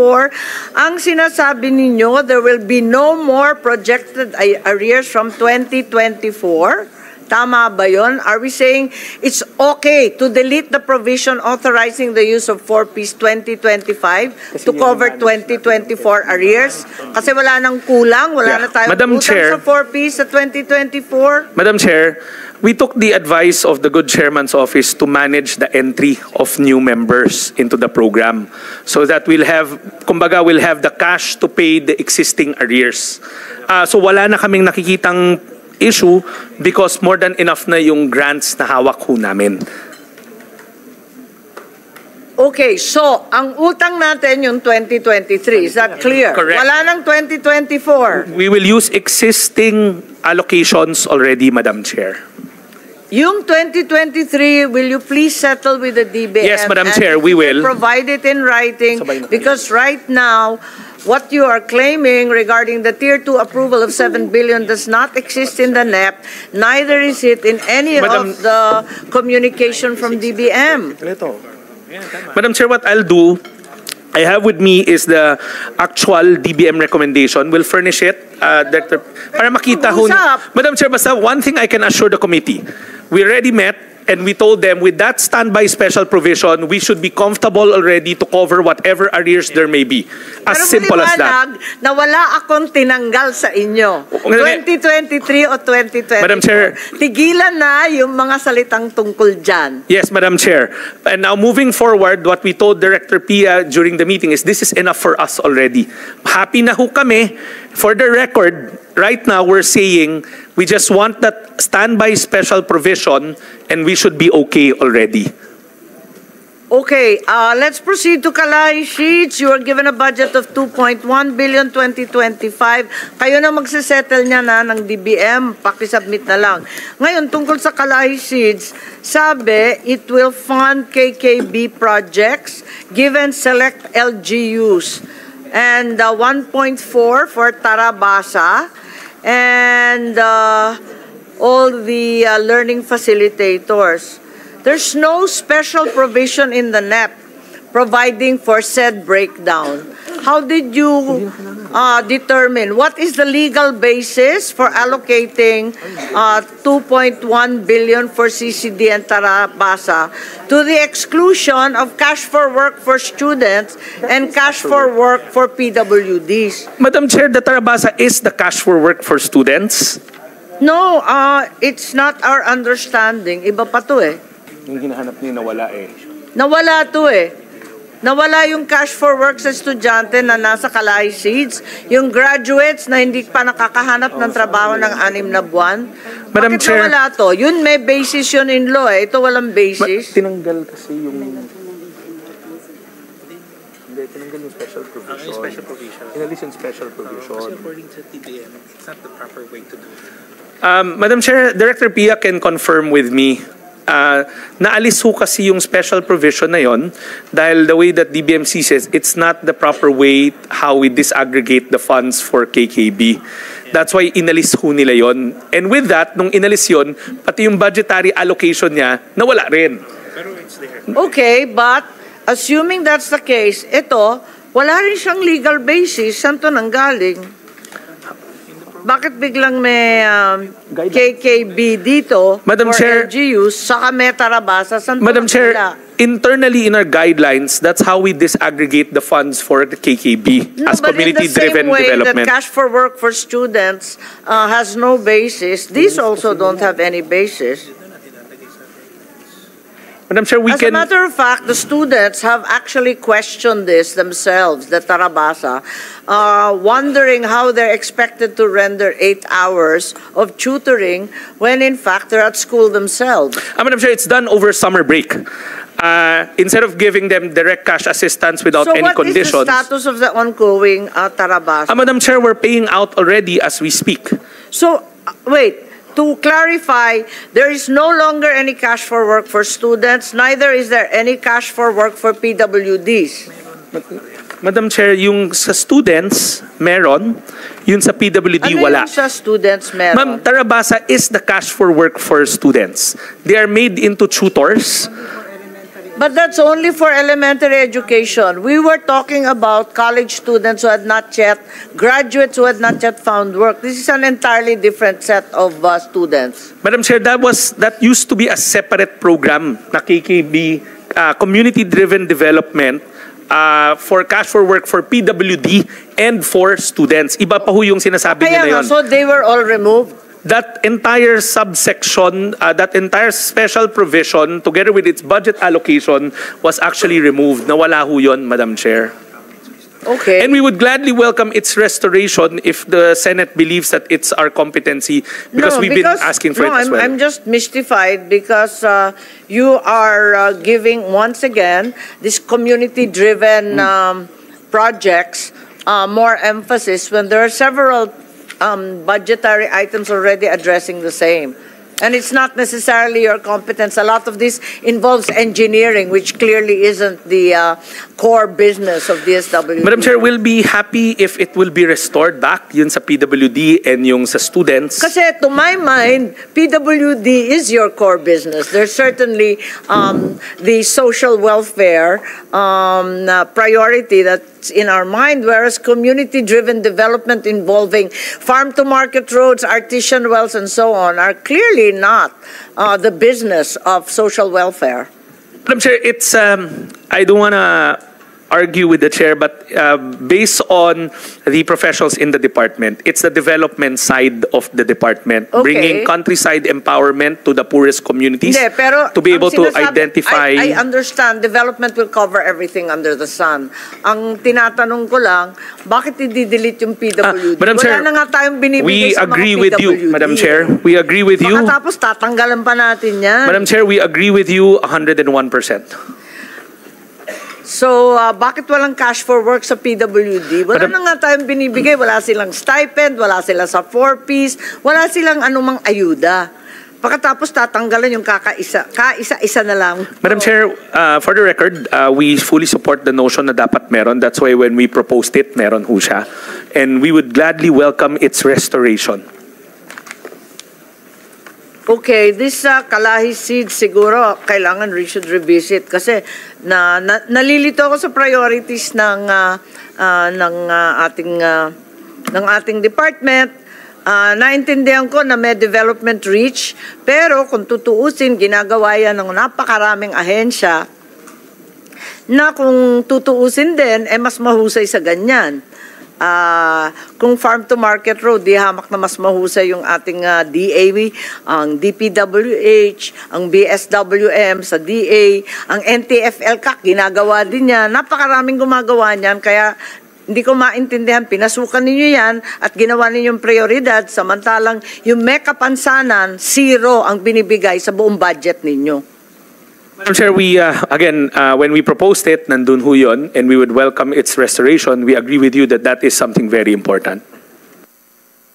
Ang sinasabi ninyo, there will be no more projected arrears from 2024. Tama ba yun? Are we saying it's okay to delete the provision authorizing the use of 4-piece 2025 to cover 2024 arrears? Kasi wala nang kulang, wala na tayong Madam utang Chair, sa 4-piece sa 2024. Madam Chair, we took the advice of the good chairman's office to manage the entry of new members into the program so that we'll have the cash to pay the existing arrears. So wala na kaming nakikitang issue because more than enough na yung grants na hawak ho namin. Okay, so ang utang natin yung 2023, is that clear? Correct. Wala nang 2024. We will use existing allocations already, Madam Chair. Yung 2023, will you please settle with the DBM? Yes, Madam and Chair, we will. Provide it in writing because right now, what you are claiming regarding the Tier 2 approval of 7 billion does not exist in the NEP, neither is it in any Madam, of the communication from DBM. Madam Chair, what I'll do, I have with me is the actual DBM recommendation. We'll furnish it, Director, para makita ho. Madam Chair, basta one thing I can assure the committee, we already met and we told them with that standby special provision, we should be comfortable already to cover whatever arrears there may be. As simple as that. Na wala akong tinanggal sa inyo. 2023 o 2024. Madam Chair. Tigilan na yung mga salitang tungkol dyan. Yes, Madam Chair. And now moving forward, what we told Director Pia during the meeting is this is enough for us already. Happy na ho kami. For the record, right now we're saying we just want that standby special provision and we should be okay already. Okay, let's proceed to Kalay Sheets. You are given a budget of 2.1 billion 2025. Kayo na magsisettle niya na ng DBM, pakisubmit na lang. Ngayon, tungkol sa Kalay Sheets, sabi, it will fund KKB projects given select LGUs. And 1.4 for Tarabasa and all the learning facilitators. There's no special provision in the NEP providing for said breakdown. How did you determine what is the legal basis for allocating 2.1 billion for CCD and Tarabasa to the exclusion of cash for work for students and cash for work for PWDs? Madam Chair, the Tarabasa is the cash for work for students. No, it's not our understanding. Iba pa to eh. Yung hinahanap niyo nawala eh. Nawala to eh. Nawala yung cash for work sa estudyante na nasa Kalay Seeds. Yung graduates na hindi pa nakakahanap ng trabaho ng 6 na buwan. Madam Bakit Chair, nawala to? Yun may basis yun in law eh. Ito walang basis. tinanggal kasi yung... Hindi, tinanggal yung special provision. Yung special provision. Inalis yung special provision. Kasi according to TDM, it's not the proper way to do it. Madam Chair, Director Pia can confirm with me. Naalis ho kasi yung special provision na yon dahil the way that DBMC says, it's not the proper way how we disaggregate the funds for KKB. That's why inalis ho nila yon. And with that, nung inalis yon, pati yung budgetary allocation niya, nawala rin. Pero it's there. Okay, but assuming that's the case, ito, wala rin siyang legal basis. Saan to nanggaling? Bakit biglang may KKB dito Madam for Chair, LGUs, saka may Tarabasa? Saan to Madam Chair, nagmula? internally in our guidelines, that's how we disaggregate the funds for the KKB as community-driven But in the same way development. that cash for work for students has no basis, these also don't have any basis. Madam Chair, we As a can... matter of fact, the students have actually questioned this themselves, the Tarabasa, wondering how they're expected to render 8 hours of tutoring when in fact they're at school themselves. Madam Chair, it's done over summer break. Instead of giving them direct cash assistance without So any what is conditions. the status of the ongoing Tarabasa? Madam Chair, we're paying out already as we speak. So, wait. To clarify, there is no longer any cash for work for students, neither is there any cash for work for PWDs. Madam Chair, yung sa students, meron. Yun sa PWD, Ano wala. yung sa students meron? Ma'am, Tarabasa is the cash for work for students. They are made into tutors. But that's only for elementary education. We were talking about college students who had not yet, graduates who had not yet found work. This is an entirely different set of students. Madam Chair, that used to be a separate program na KKB, community-driven development for cash for work for PWD and for students. Iba pa ho yung sinasabi Kaya nila yun. so they were all removed. That entire subsection, that entire special provision, together with its budget allocation, was actually removed. Nawala ho yun, Madam Chair. Okay. And we would gladly welcome its restoration if the Senate believes that it's our competency, because we've been asking for it as well. I'm just mystified because you are giving, once again, this community-driven projects more emphasis when there are several budgetary items already addressing the same. And it's not necessarily your competence. A lot of this involves engineering, which clearly isn't the core business of DSWD. Madam Chair, we'll be happy if it will be restored back, yun sa PWD and yung sa students. Kasi to my mind, PWD is your core business. There's certainly the social welfare priority that's in our mind, whereas community-driven development involving farm-to-market roads, artisan wells, and so on are clearly not the business of social welfare. Madam Chair, it's, I don't want to argue with the chair, but based on the professionals in the department, it's the development side of the department, Okay. bringing countryside empowerment to the poorest communities, Hindi, pero to be ang able to sinasabi- identify... I understand development will cover everything under the sun. Ang tinatanong ko lang, bakit i-delete yung PWD? Madam Wala Chair, na nga tayong binibigay we sa mga agree with you, PWD. Madam Chair. We agree with you. Baka tapos tatanggalan pa natin yan. Madam Chair, we agree with you 101%. So, bakit walang cash for work sa PWD? Wala na nga tayong binibigay. Wala silang stipend, wala sila sa 4-piece, wala silang anumang ayuda. Pagkatapos tatanggalan yung kaisa-isa na lang. Madam Chair, for the record, we fully support the notion na dapat meron. That's why when we proposed it, meron ho siya. And we would gladly welcome its restoration. Okay, this Kalahi seed siguro kailangan we should revisit kasi nalilito ako sa priorities ng ating department. Naintindihan ko na may development reach, pero kung tutuusin, ginagawa yan ng napakaraming ahensya na kung tutuusin din, mas mahusay sa ganyan. Kung farm to market road, di hamak na mas mahusay yung ating DAW, ang DPWH, ang BSWM sa DA, ang NTFL-CAC, ginagawa din yan. Napakaraming gumagawa niyan, kaya hindi ko maintindihan, pinasukan ninyo yan at ginawa ninyong prioridad, samantalang yung may kapansanan, 0 ang binibigay sa buong budget ninyo. Madam Chair, we, again, when we proposed it, nandun ho yun, and we would welcome its restoration. We agree with you that that is something very important.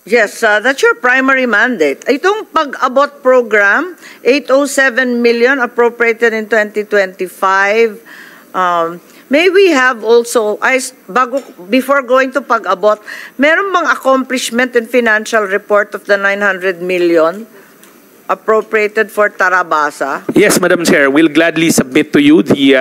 Yes, that's your primary mandate. Itong pag-abot program, 807 million appropriated in 2025. May we have also, before going to pag-abot, meron bang accomplishment and financial report of the 900 million appropriated for Tarabasa? Yes, Madam Chair, we'll gladly submit to you the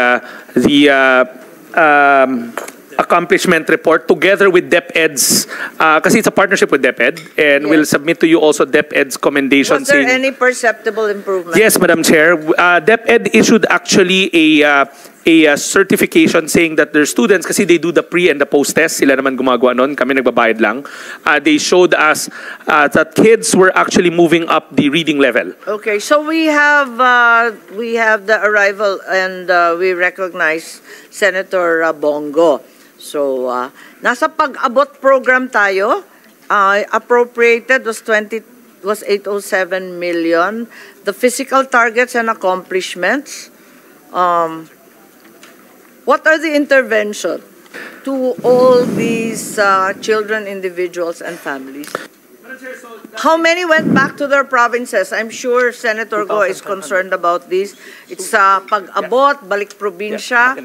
accomplishment report together with DepEd's, kasi it's a partnership with DepEd, and we'll submit to you also DepEd's commendations. Was there any perceptible improvement? Yes, Madam Chair. DepEd issued actually a certification saying that their students, kasi they do the pre and the post test, sila naman gumagawa nun, kami nagbabayad lang. They showed us that kids were actually moving up the reading level. Okay, so we have the arrival and we recognize Senator Bongo. So nasa pag-abot program tayo, appropriated was 807 million. The physical targets and accomplishments. What are the intervention to all these children, individuals, and families? How many went back to their provinces? I'm sure Senator Go is concerned about this. It's pag-abot, balik probinsya.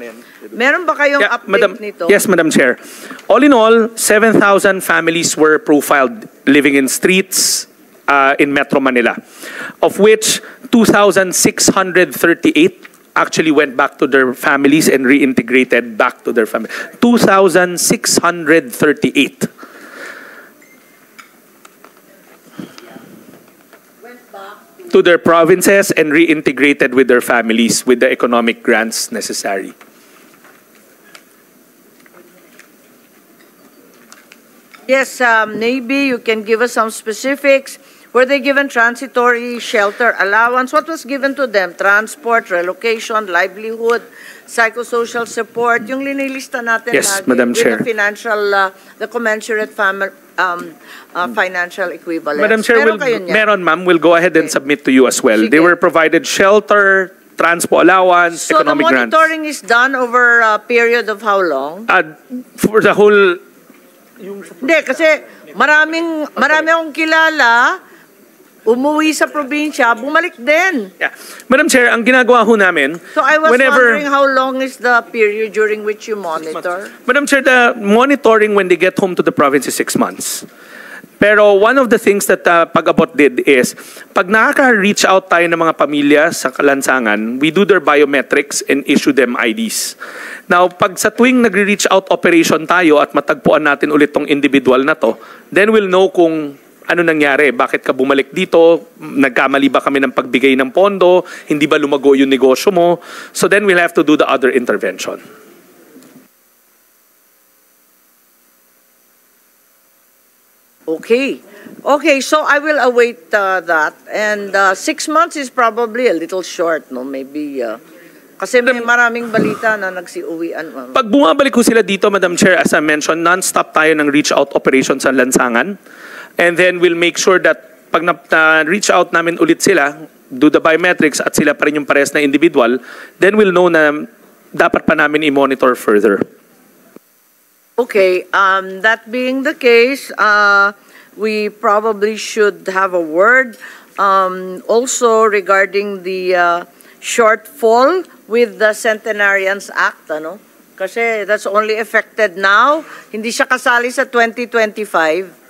Meron ba kayong update nito? Yes, Madam Chair. All in all, 7,000 families were profiled living in streets in Metro Manila, of which 2,638 actually went back to their families and reintegrated back to their family. 2,638. To their provinces and reintegrated with their families with the economic grants necessary. Yes, maybe you can give us some specifics. Were they given transitory shelter allowance? What was given to them? Transport, relocation, livelihood, psychosocial support, yung linilista natin yes, lagi, Madam Chair. The financial, the commensurate financial equivalent. Madam Chair, meron ma'am, we'll go ahead and submit to you as well. They were provided shelter, transport allowance, so economic grants. So the monitoring is done over a period of how long? For the whole... Hindi, kasi marami akong kilala, umuwi sa probinsya, bumalik din. Yeah. Madam Chair, ang ginagawa ho namin, so I was wondering how long is the period during which you monitor? Madam Chair, the monitoring when they get home to the province is 6 months. Pero one of the things that Pag-abot did is, pag nakaka-reach out tayo ng mga pamilya sa kalansangan, we do their biometrics and issue them IDs. Now, pag sa tuwing nagre-reach out operation tayo at matagpuan natin ulit tong individual na to, then we'll know kung ano nangyari, bakit ka bumalik dito, nagkamali ba kami ng pagbigay ng pondo, hindi ba lumago yung negosyo mo. So then we'll have to do the other intervention. Okay. Okay, so I will await that. And 6 months is probably a little short, no? Maybe, kasi may maraming balita na nagsiuwian. Pag bumabalik ko sila dito, Madam Chair, as I mentioned, non-stop tayo ng reach-out operation sa lansangan. And then we'll make sure that pag na-reach out namin ulit sila, do the biometrics at sila pa rin yung parehas na individual, then we'll know na dapat pa namin i-monitor further. Okay, that being the case, we probably should have a word also regarding the shortfall with the Centenarians Act, ano? Kasi that's only affected now. Hindi siya kasali sa 2025.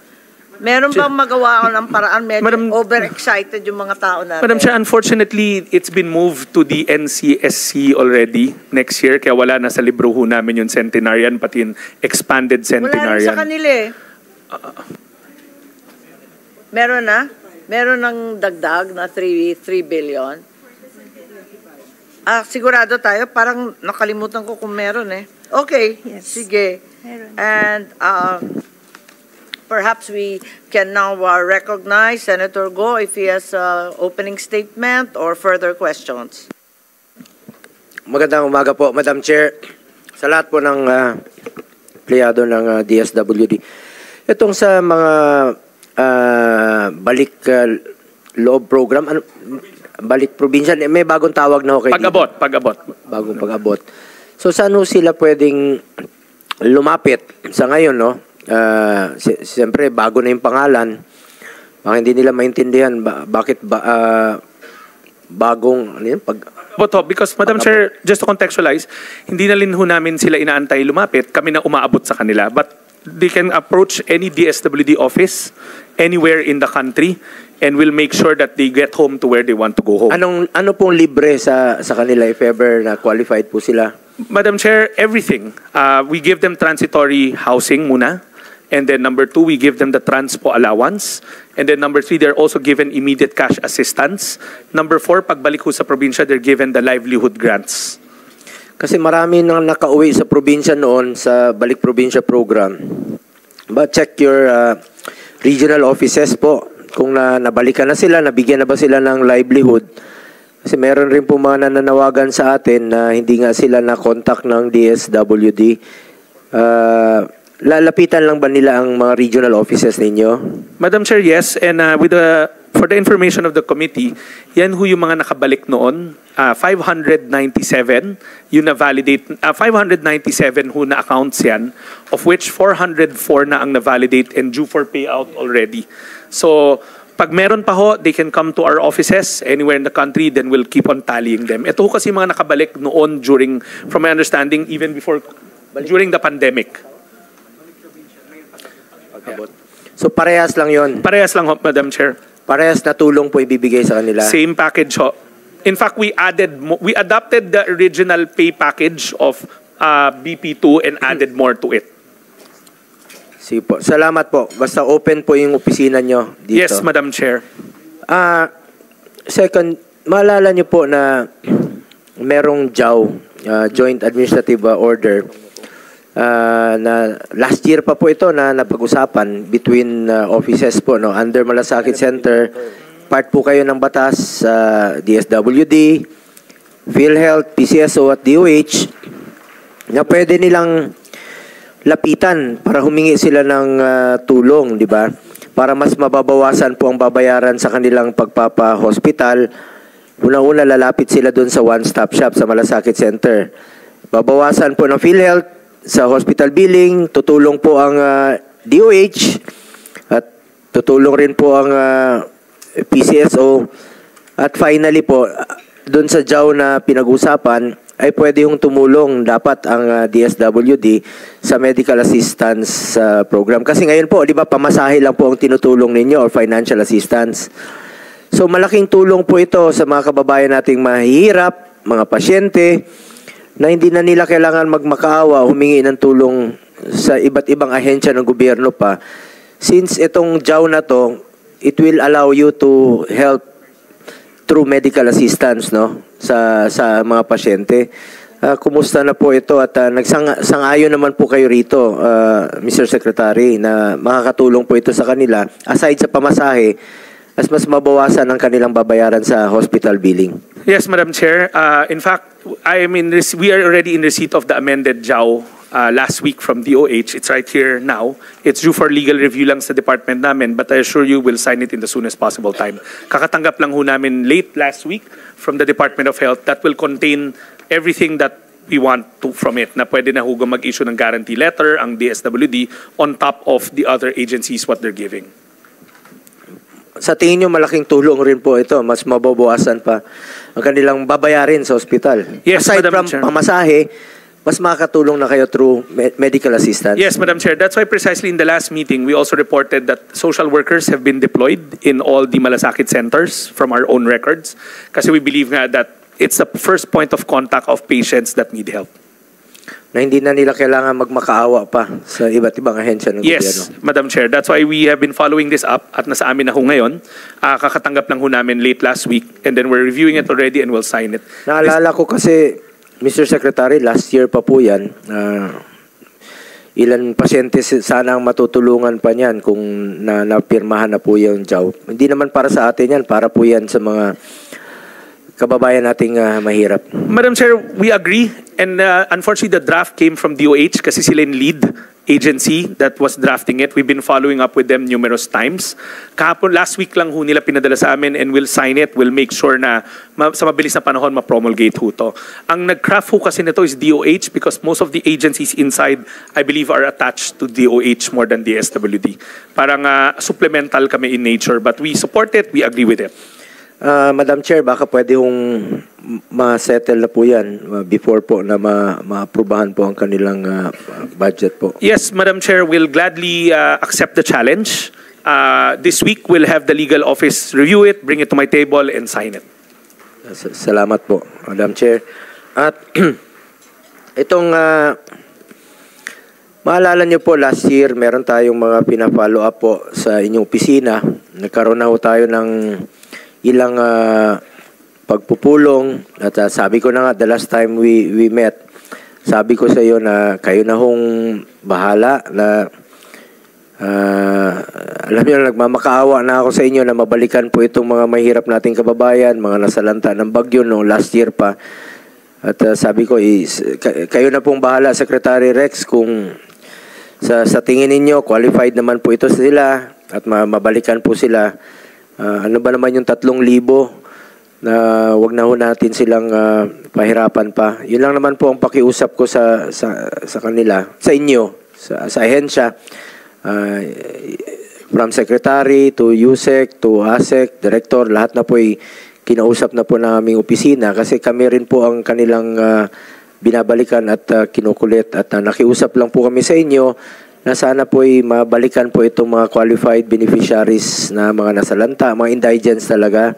Meron bang magawa ko ng paraan? Medyo overexcited yung mga tao natin. Madam Chair, unfortunately, it's been moved to the NCSC already next year, kaya wala na sa libro ho namin yung Centenarian, pati yung expanded Wala rin Centenarian. sa kanila eh. Meron na? Meron ng dagdag na 3 billion? Sigurado tayo, parang nakalimutan ko kung meron eh. Okay, Yes. sige. Meron. And perhaps we can now recognize Senator Go if he has opening statement or further questions. Magandang umaga po, Madam Chair. Sa lahat po ng empleyado ng DSWD. Itong sa mga balik loob program, balik probinsya, may bagong tawag na ho kay Pag-abot, pag-abot. bagong pag-abot. So saan ho sila pwedeng lumapit sa ngayon, no? Siyempre, bago na yung pangalan. Baka hindi nila maintindihan bakit bagong ano yun, Because, Madam Chair, just to contextualize, hindi na rin ho namin sila inaantay lumapit, kami na umaabot sa kanila. But they can approach any DSWD office anywhere in the country and we'll make sure that they get home to where they want to go home. ano pong libre sa kanila if ever na qualified po sila? Madam Chair, everything. We give them transitory housing muna. And then number 2, we give them the transpo allowance. And then number 3, they're also given immediate cash assistance. Number 4, pagbalik ho sa probinsya, they're given the livelihood grants. Kasi marami nang nakauwi sa probinsya noon sa Balik Probinsya program. But check your regional offices po. Kung nabalikan na sila, nabigyan na ba sila ng livelihood. Kasi meron rin po mga nananawagan sa atin na hindi nga sila na-contact ng DSWD. Lalapitan lang ba nila ang mga regional offices ninyo? Madam Chair, yes. And for the information of the committee, yan ho yung mga nakabalik noon. 597 yung na-validate. 597 ho na accounts yan, of which 404 na ang na-validate and due for payout already. So, pag meron pa ho, they can come to our offices anywhere in the country, then we'll keep on tallying them. Ito ho kasi mga nakabalik noon during, from my understanding, even before, during the pandemic. So parehas lang yon. Parehas lang ho, Madam Chair. Parehas na tulong po ibibigay sa kanila. Same package ho. In fact, we adopted the original pay package of BP2 and added more to it. Sige po. Salamat po. Basta open po yung opisina nyo dito. Yes, Madam Chair. Second, maalala nyo po na merong JAO, Joint Administrative Order, na last year pa po ito na napag-usapan between offices po, no, under Malasakit Center. Part po kayo ng batas sa DSWD, PhilHealth, PCSO at DOH na pwede nilang lapitan para humingi sila ng tulong, di ba? Para mas mababawasan po ang babayaran sa kanilang pagpapa-hospital. Una-una lalapit sila doon sa one-stop shop sa Malasakit Center. Babawasan po ng PhilHealth sa hospital billing, tutulong po ang DOH at tutulong rin po ang PCSO at finally po doon sa JAO na pinag-usapan ay pwede yung tumulong dapat ang DSWD sa medical assistance program. Kasi ngayon po, di ba, pamasahe lang po ang tinutulong ninyo or financial assistance. So malaking tulong po ito sa mga kababayan nating mahihirap, mga pasyente, na hindi na nila kailangan magmakaawa, humingi ng tulong sa iba't ibang ahensya ng gobyerno pa. Since itong JAO na to, it will allow you to help through medical assistance, no, sa mga pasyente. Kumusta na po ito at nagsang-ayon naman po kayo rito, Mr. Secretary, na makakatulong po ito sa kanila aside sa pamasahe, mas mabawasan ang kanilang babayaran sa hospital billing. Yes, Madam Chair. In fact, we are already in receipt of the amended JAO last week from DOH. It's right here now. It's due for legal review lang sa department namin, but I assure you we'll sign it in the soonest possible time. Kakatanggap lang ho namin late last week from the Department of Health that will contain everything that we want to from it, na pwede na hugong mag-issue ng guarantee letter ang DSWD on top of the other agencies what they're giving. Sa tingin nyo, malaking tulong rin po ito. Mas mababawasan pa ang kanilang babayarin sa ospital. Yes, Aside Madam from Chair. pamasahe, mas makakatulong na kayo through medical assistance. Yes, Madam Chair. That's why precisely in the last meeting, we also reported that social workers have been deployed in all the malasakit centers from our own records. Kasi we believe nga that it's the first point of contact of patients that need help. Na hindi na nila kailangan magmakaawa pa sa iba't ibang ahensya ng gobyerno. Yes, Madam Chair. That's why we have been following this up at nasa amin na ho ngayon. Kakatanggap lang ho namin late last week and then we're reviewing it already and we'll sign it. Naalala ko kasi, Mr. Secretary, last year pa po yan, ilan pasyente sana ang matutulungan pa niyan kung napirmahan na po yung JAW. Hindi naman para sa atin yan, para po yan sa mga kababayan nating mahirap. Madam Chair, we agree. And unfortunately, the draft came from DOH kasi sila yung lead agency that was drafting it. We've been following up with them numerous times. Kahapon, last week lang ho nila pinadala sa amin and we'll sign it. We'll make sure na sa mabilis na panahon ma-promulgate ho to. Ang nag-craft ho kasi nito is DOH because most of the agencies inside, I believe, are attached to DOH more than DSWD. Parang supplemental kami in nature. But we support it, we agree with it. Madam Chair, baka pwede hong ma-settle na po yan before po na ma-aprubahan po ang kanilang budget po. Yes, Madam Chair, we'll gladly accept the challenge. This week, we'll have the legal office review it, bring it to my table, and sign it. Salamat po, Madam Chair. At itong, maalala niyo po, last year, meron tayong mga pina-follow up po sa inyong opisina. Nagkaroon na ho tayo ng ilang pagpupulong at sabi ko na nga the last time we met, sabi ko sa iyo na kayo na hong bahala na alam niyo, nagmamakaawa na ako sa inyo na mabalikan po itong mga mahirap nating kababayan, mga nasalanta ng bagyo no last year pa. At sabi ko kayo na pong bahala, Secretary Rex, kung sa tingin ninyo qualified naman po ito sila at mabalikan po sila. Ano ba naman yung 3,000 na wag na ho natin silang pahirapan pa. Yun lang naman po ang pakiusap ko sa kanila, sa inyo, sa ahensya. From Secretary to USEC to ASEC, Director, lahat na po ay kinausap na po ng aming opisina kasi kami rin po ang kanilang binabalikan at kinukulit at nakiusap lang po kami sa inyo na sana po ay mabalikan po itong mga qualified beneficiaries na mga nasalanta, mga indigents talaga.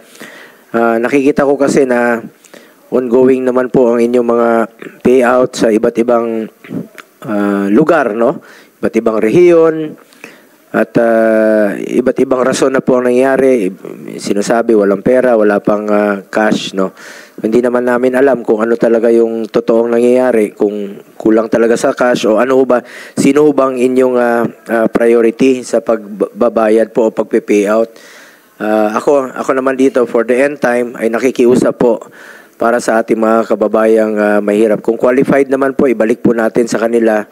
Nakikita ko kasi na ongoing naman po ang inyong mga payout sa iba't ibang lugar, no? Iba't ibang rehiyon at iba't ibang rason na po ang nangyayari. Sinasabi walang pera, wala pang cash, no? Hindi naman namin alam kung ano talaga yung totoong nangyayari, kung kulang talaga sa cash o ano ba, sino bang inyong priority sa pagbabayad po o pagpe-payout. Ako naman dito for the end time ay nakikiusap po para sa ating mga kababayang mahirap. Kung qualified naman po, ibalik po natin sa kanila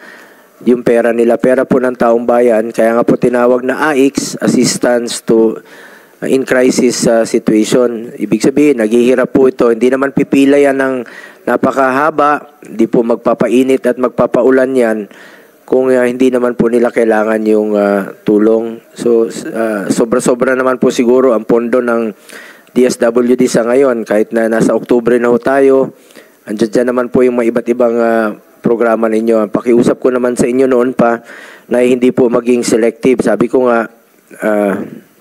yung pera nila, pera po ng taong bayan. Kaya nga po tinawag na AICS, Assistance to in Crisis Situation. Ibig sabihin, naghihirap po ito. Hindi naman pipila yan ng napakahaba, hindi po magpapainit at magpapaulan yan kung hindi naman po nila kailangan yung tulong. So, sobra-sobra naman po siguro ang pondo ng DSWD sa ngayon. Kahit na nasa Oktubre na ho tayo, andyan naman po yung mga iba't ibang programa ninyo. Pakiusap ko naman sa inyo noon pa na hindi po maging selective. Sabi ko nga,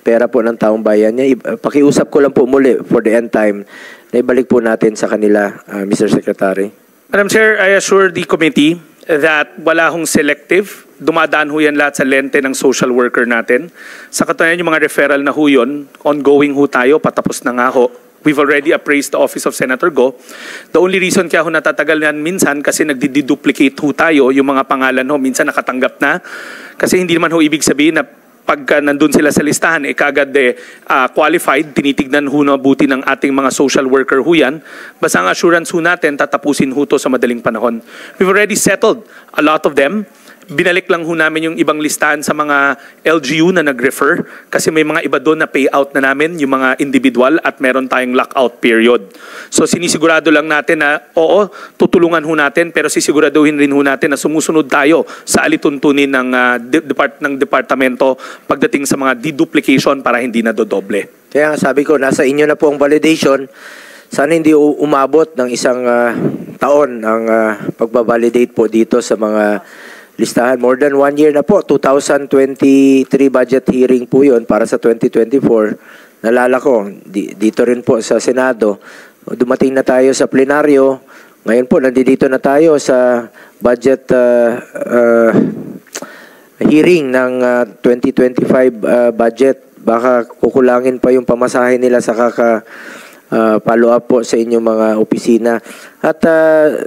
pera po ng taong bayan niya. Pakiusap ko lang po muli for the end time na ibalik po natin sa kanila, Mr. Secretary. Madam Chair, I assure the committee that wala hong selective. Dumadaan ho yan lahat sa lente ng social worker natin. Sa katunayan, yung mga referral na ho yun, ongoing ho tayo, patapos na nga ho. We've already appraised the Office of Senator Go. The only reason kaya ho natatagal yan minsan kasi nagdi-duplicate ho tayo, yung mga pangalan ho, minsan nakatanggap na. Kasi hindi naman ho ibig sabihin na pagka nandun sila sa listahan, kagad qualified, tinitignan ho na buti ng ating mga social worker ho yan. Basta ang assurance ho natin, tatapusin ho to sa madaling panahon. We've already settled a lot of them. Binalik lang ho namin yung ibang listahan sa mga LGU na nag-refer kasi may mga iba doon na payout na namin, yung mga individual, at meron tayong lockout period. So sinisigurado lang natin na oo, tutulungan ho natin, pero sisiguraduhin rin ho natin na sumusunod tayo sa alituntunin ng, ng departamento pagdating sa mga deduplication para hindi na dodoble. Kaya nga sabi ko, nasa inyo na po ang validation. Sana hindi umabot ng isang taon ang pagbabalidate po dito sa mga listahan. More than 1 year na po. 2023 budget hearing po yun para sa 2024. Nalala ko, dito rin po sa Senado. Dumating na tayo sa plenaryo. Ngayon po, nandito na tayo sa budget hearing ng 2025 budget. Baka kukulangin pa yung pamasahe nila sa follow up po sa inyong mga opisina. At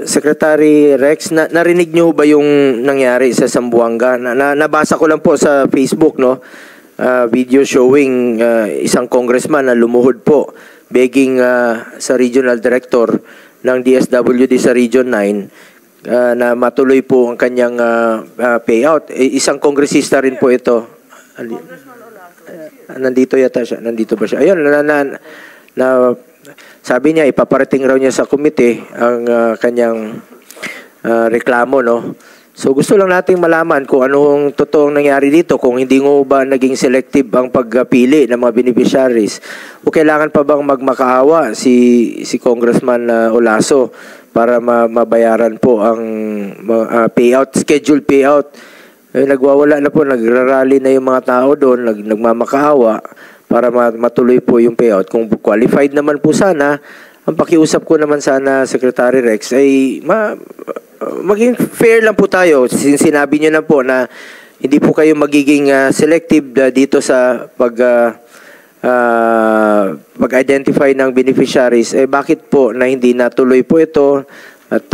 Secretary Rex, narinig niyo ba yung nangyari sa Zamboanga? Nabasa ko lang po sa Facebook, no? Video showing isang congressman na lumuhod po begging sa regional director ng DSWD sa Region 9 na matuloy po ang kanyang payout. Isang kongresista rin po ito. Nandito yata siya. Nandito ba siya? Ayun, sabi niya, ipaparating raw niya sa komite ang kanyang reklamo, no? So gusto lang nating malaman kung anong totoong nangyari dito, kung hindi mo ba naging selective ang pagpili ng mga beneficiaries. O kailangan pa bang magmakaawa si Congressman Olaso para mabayaran po ang payout, scheduled payout. Nagwawala na po, nagrarally na yung mga tao doon, nagmamakaawa para matuloy po yung payout. Kung qualified naman po sana, ang pakiusap ko naman sana, Secretary Rex, ay maging fair lang po tayo. Sinabi niyo na po na hindi po kayo magiging selective dito sa pag-identify ng beneficiaries. Bakit po na hindi natuloy po ito? At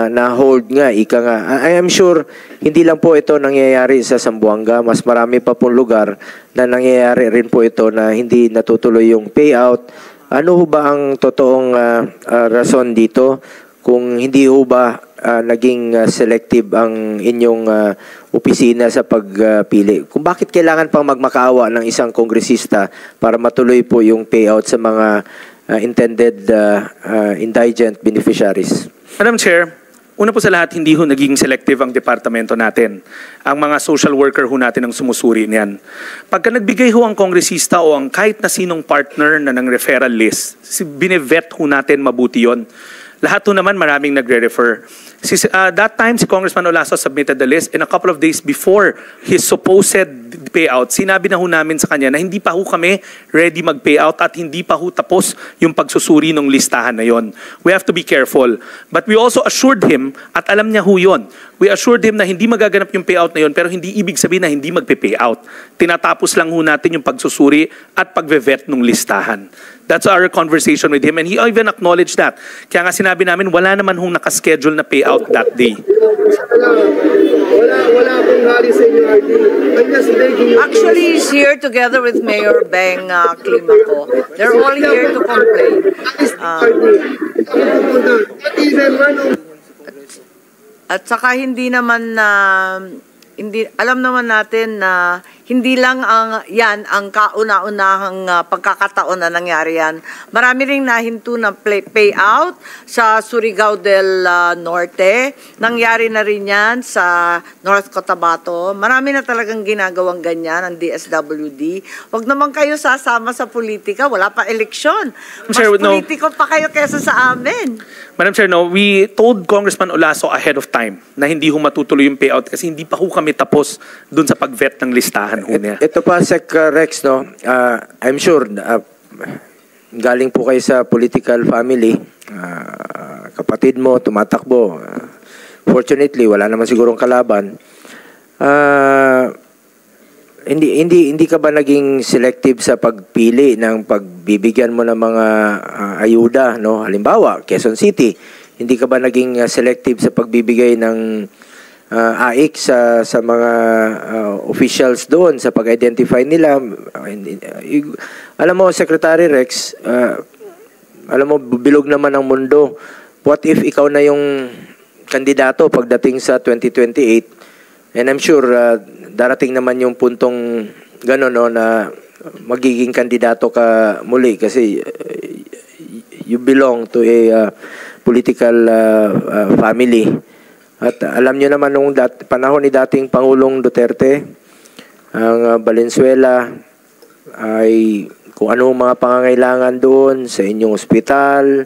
na-hold nga, ika nga. I am sure, hindi lang po ito nangyayari sa Zamboanga. Mas marami pa pong lugar na nangyayari rin po ito na hindi natutuloy yung payout. Ano ho ba ang totoong rason dito? Kung hindi ho ba naging selective ang inyong opisina sa pagpili? Kung bakit kailangan pang magmakaawa ng isang kongresista para matuloy po yung payout sa mga intended indigent beneficiaries? Madam Chair, una po sa lahat, hindi ho naging selective ang departamento natin. Ang mga social worker ho natin ang sumusuri niyan. Pagka nagbigay ho ang kongresista o ang kahit na sinong partner na ng referral list, binevet ho natin mabuti yon. Lahat ho naman maraming nagre-refer. That time, si Congressman Olaso submitted the list, and a couple of days before his supposed payout, sinabi na ho namin sa kanya na hindi pa ho kami ready mag-payout at hindi pa ho tapos yung pagsusuri ng listahan na yon. We have to be careful. But we also assured him, at alam niya ho yon, we assured him na hindi magaganap yung payout na yon, pero hindi ibig sabihin na hindi magpe-payout. Tinatapos lang ho natin yung pagsusuri at pag-vet ng listahan. That's our conversation with him, and he even acknowledged that. Kaya nga sinabi namin, wala naman hong nakaschedule na payout that day. Wala pong gali sa inyo, RD. Actually, he's here together with Mayor Beng Climaco. They're all here to complain. At saka hindi naman alam naman natin na hindi lang yan ang kauna-unahang pagkakataon na nangyari yan. Marami ring nahinto ng payout sa Surigao del Norte. Nangyari na rin yan sa North Cotabato. Marami na talagang ginagawang ganyan ang DSWD. Huwag naman kayo sasama sa politika. Wala pa eleksyon. Mas politiko pa kayo kesa sa amin. Madam Chair, no, we told Congressman Olaso ahead of time na hindi ho matutuloy yung payout kasi hindi pa ho kami tapos dun sa pag-vet ng listahan. Ito pa, Sec. Rex, no? I'm sure, galing po kayo sa political family. Kapatid mo, tumatakbo. Fortunately, wala naman sigurong kalaban. Hindi ka ba naging selective sa pagpili ng pagbibigyan mo ng mga ayuda, no? Halimbawa, Quezon City. Hindi ka ba naging selective sa pagbibigay ng AIC sa mga officials doon sa pag-identify nila? Alam mo, Secretary Rex, alam mo, bilog naman ang mundo. What if ikaw na yung kandidato pagdating sa 2028? And I'm sure darating naman yung puntong gano'n, no, na magiging kandidato ka muli kasi you belong to a political family. At alam nyo naman nung panahon ni dating Pangulong Duterte, ang Valenzuela ay kung ano mga pangangailangan doon sa inyong ospital,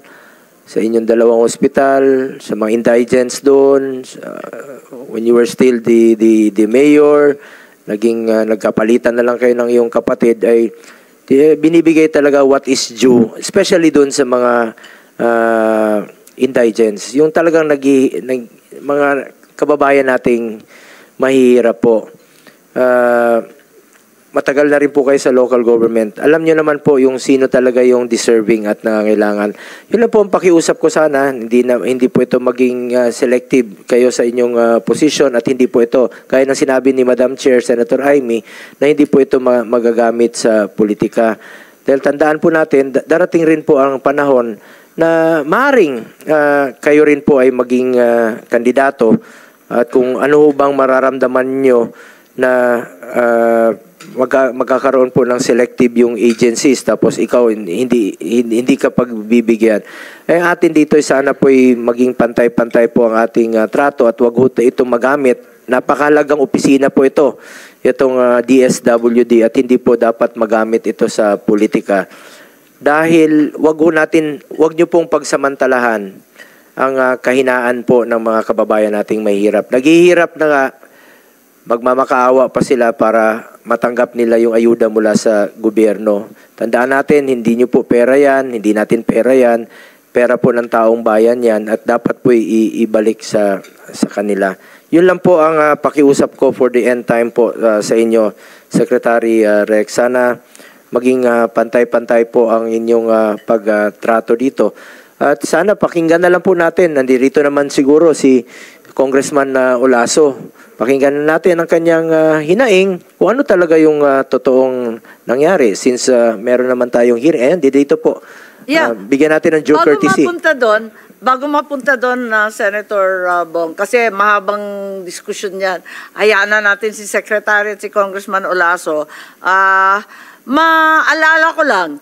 sa inyong dalawang ospital, sa mga indigents doon, when you were still the mayor, nagkapalitan na lang kayo ng iyong kapatid, ay binibigay talaga what is due, especially doon sa mga indigents. Yung talagang mga kababayan nating mahihirap po. Matagal na rin po kayo sa local government. Alam nyo naman po yung sino talaga yung deserving at nangangailangan. Yun lang po ang pakiusap ko sana. Hindi po ito maging selective kayo sa inyong position at hindi po ito, kaya ng sinabi ni Madam Chair, Senator Amy, na hindi po ito magagamit sa politika. Dahil tandaan po natin, darating rin po ang panahon na maaring kayo rin po ay maging kandidato at kung ano bang mararamdaman nyo na magkakaroon po ng selective yung agencies tapos ikaw hindi ka pagbibigyan. Atin dito sana po ay maging pantay-pantay po ang ating trato at wag ho ito magamit. Napakahalagang opisina po ito, itong DSWD, at hindi po dapat magamit ito sa politika. Dahil wag niyo pong pagsamantalahan ang kahinaan po ng mga kababayan nating mahihirap. Naghihirap na nga, magmamakaawa pa sila para matanggap nila yung ayuda mula sa gobyerno. Tandaan natin, hindi nyo po pera yan, hindi natin pera yan, pera po ng taong bayan yan at dapat po ibalik sa kanila. Yun lang po ang pakiusap ko for the end time po sa inyo, Secretary Rex. Sana maging pantay-pantay po ang inyong pagtrato dito. At sana pakinggan na lang po natin, nandito naman siguro si Congressman Olaso. Pakinggan natin ang kanyang hinaing kung ano talaga yung totoong nangyari since meron naman tayong hearing. Dito po, bigyan natin ng due courtesy. Bago mapunta doon, Senator Bong, kasi mahabang diskusyon yan, hayaan na natin si Secretary at si Congressman Olaso. Maalala ko lang,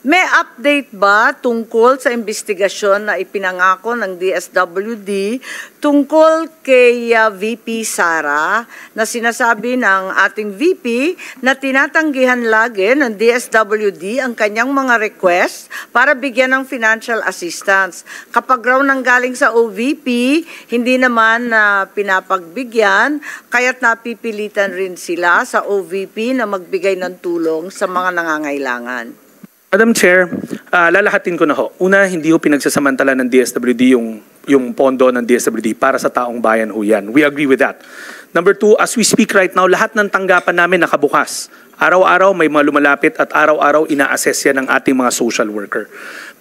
may update ba tungkol sa investigasyon na ipinangako ng DSWD tungkol kay VP Sara na sinasabi ng ating VP na tinatanggihan lagi ng DSWD ang kanyang mga request para bigyan ng financial assistance. Kapag raw nanggaling sa OVP, hindi naman pinapagbigyan, kaya't napipilitan rin sila sa OVP na magbigay ng tulong sa mga nangangailangan. Madam Chair, lalahatin ko na ho. Una, hindi ho pinagsasamantala ng DSWD yung pondo ng DSWD para sa taong bayan ho yan. We agree with that. Number two, as we speak right now, lahat ng tanggapan namin nakabukas. Araw-araw may mga lumalapit at araw-araw ina-assess yan ng ating mga social worker.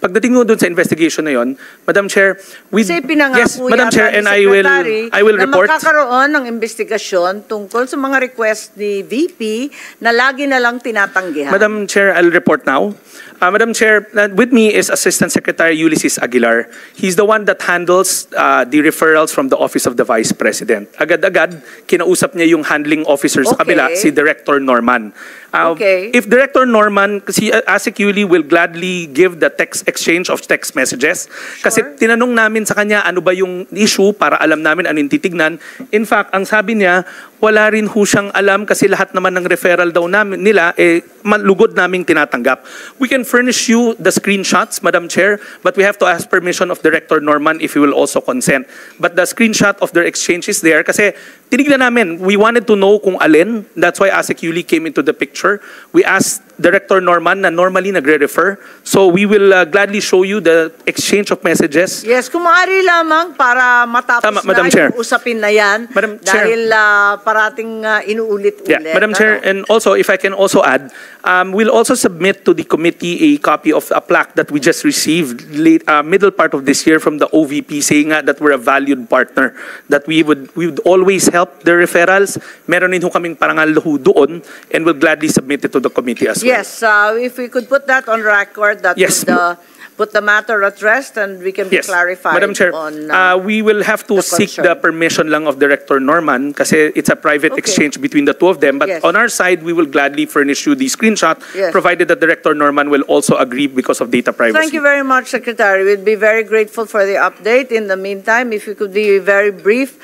Pagdating mo doon sa investigation na yon, Madam Chair, pinangako Madam Chair, and I will report na magkakaroon ng investigasyon tungkol sa mga request ni VP na lagi na lang tinatanggihan. Madam Chair, I'll report now. Madam Chair, with me is Assistant Secretary Ulysses Aguilar. He's the one that handles the referrals from the Office of the Vice President. Agad-agad, kinausap niya yung handling officer sa kabila, si Director Norman. If Director Norman, si ASEC Yuli will gladly give the exchange of text messages. Kasi tinanong namin sa kanya ano ba yung issue para alam namin ano yung titignan. In fact, ang sabi niya, wala rin ho siyang alam kasi lahat naman ng referral daw nila, lugod naming tinatanggap. We can furnish you the screenshots, Madam Chair, but we have to ask permission of Director Norman if he will also consent. But the screenshot of their exchange is there kasi tinignan namin, we wanted to know kung alin. That's why ASEC Yuli came into the picture. We asked Director Norman na normally nagre-refer. So we will gladly show you the exchange of messages. Yes, kung maaari lamang para matapos Madam na Chair. yung usapin na yan. Dahil parating inuulit-ulit. Yeah, Madam Chair, and also if I can also add, we'll also submit to the committee a copy of a plaque that we just received middle part of this year from the OVP saying that we're a valued partner, that we would always help the referrals. Meron din ho kaming parangal ho doon and we'll gladly submit it to the committee as well. Yes, if we could put that on record, that Yes. would put the matter at rest and we can be Yes, clarified Madam Chair, on we will have to the seek concern. the permission lang of Director Norman kasi it's a private Okay. exchange between the two of them. But Yes. on our side, we will gladly furnish you the screenshot, Yes. provided that Director Norman will also agree because of data privacy. Thank you very much, Secretary. We'd be very grateful for the update. In the meantime, if you could be very brief,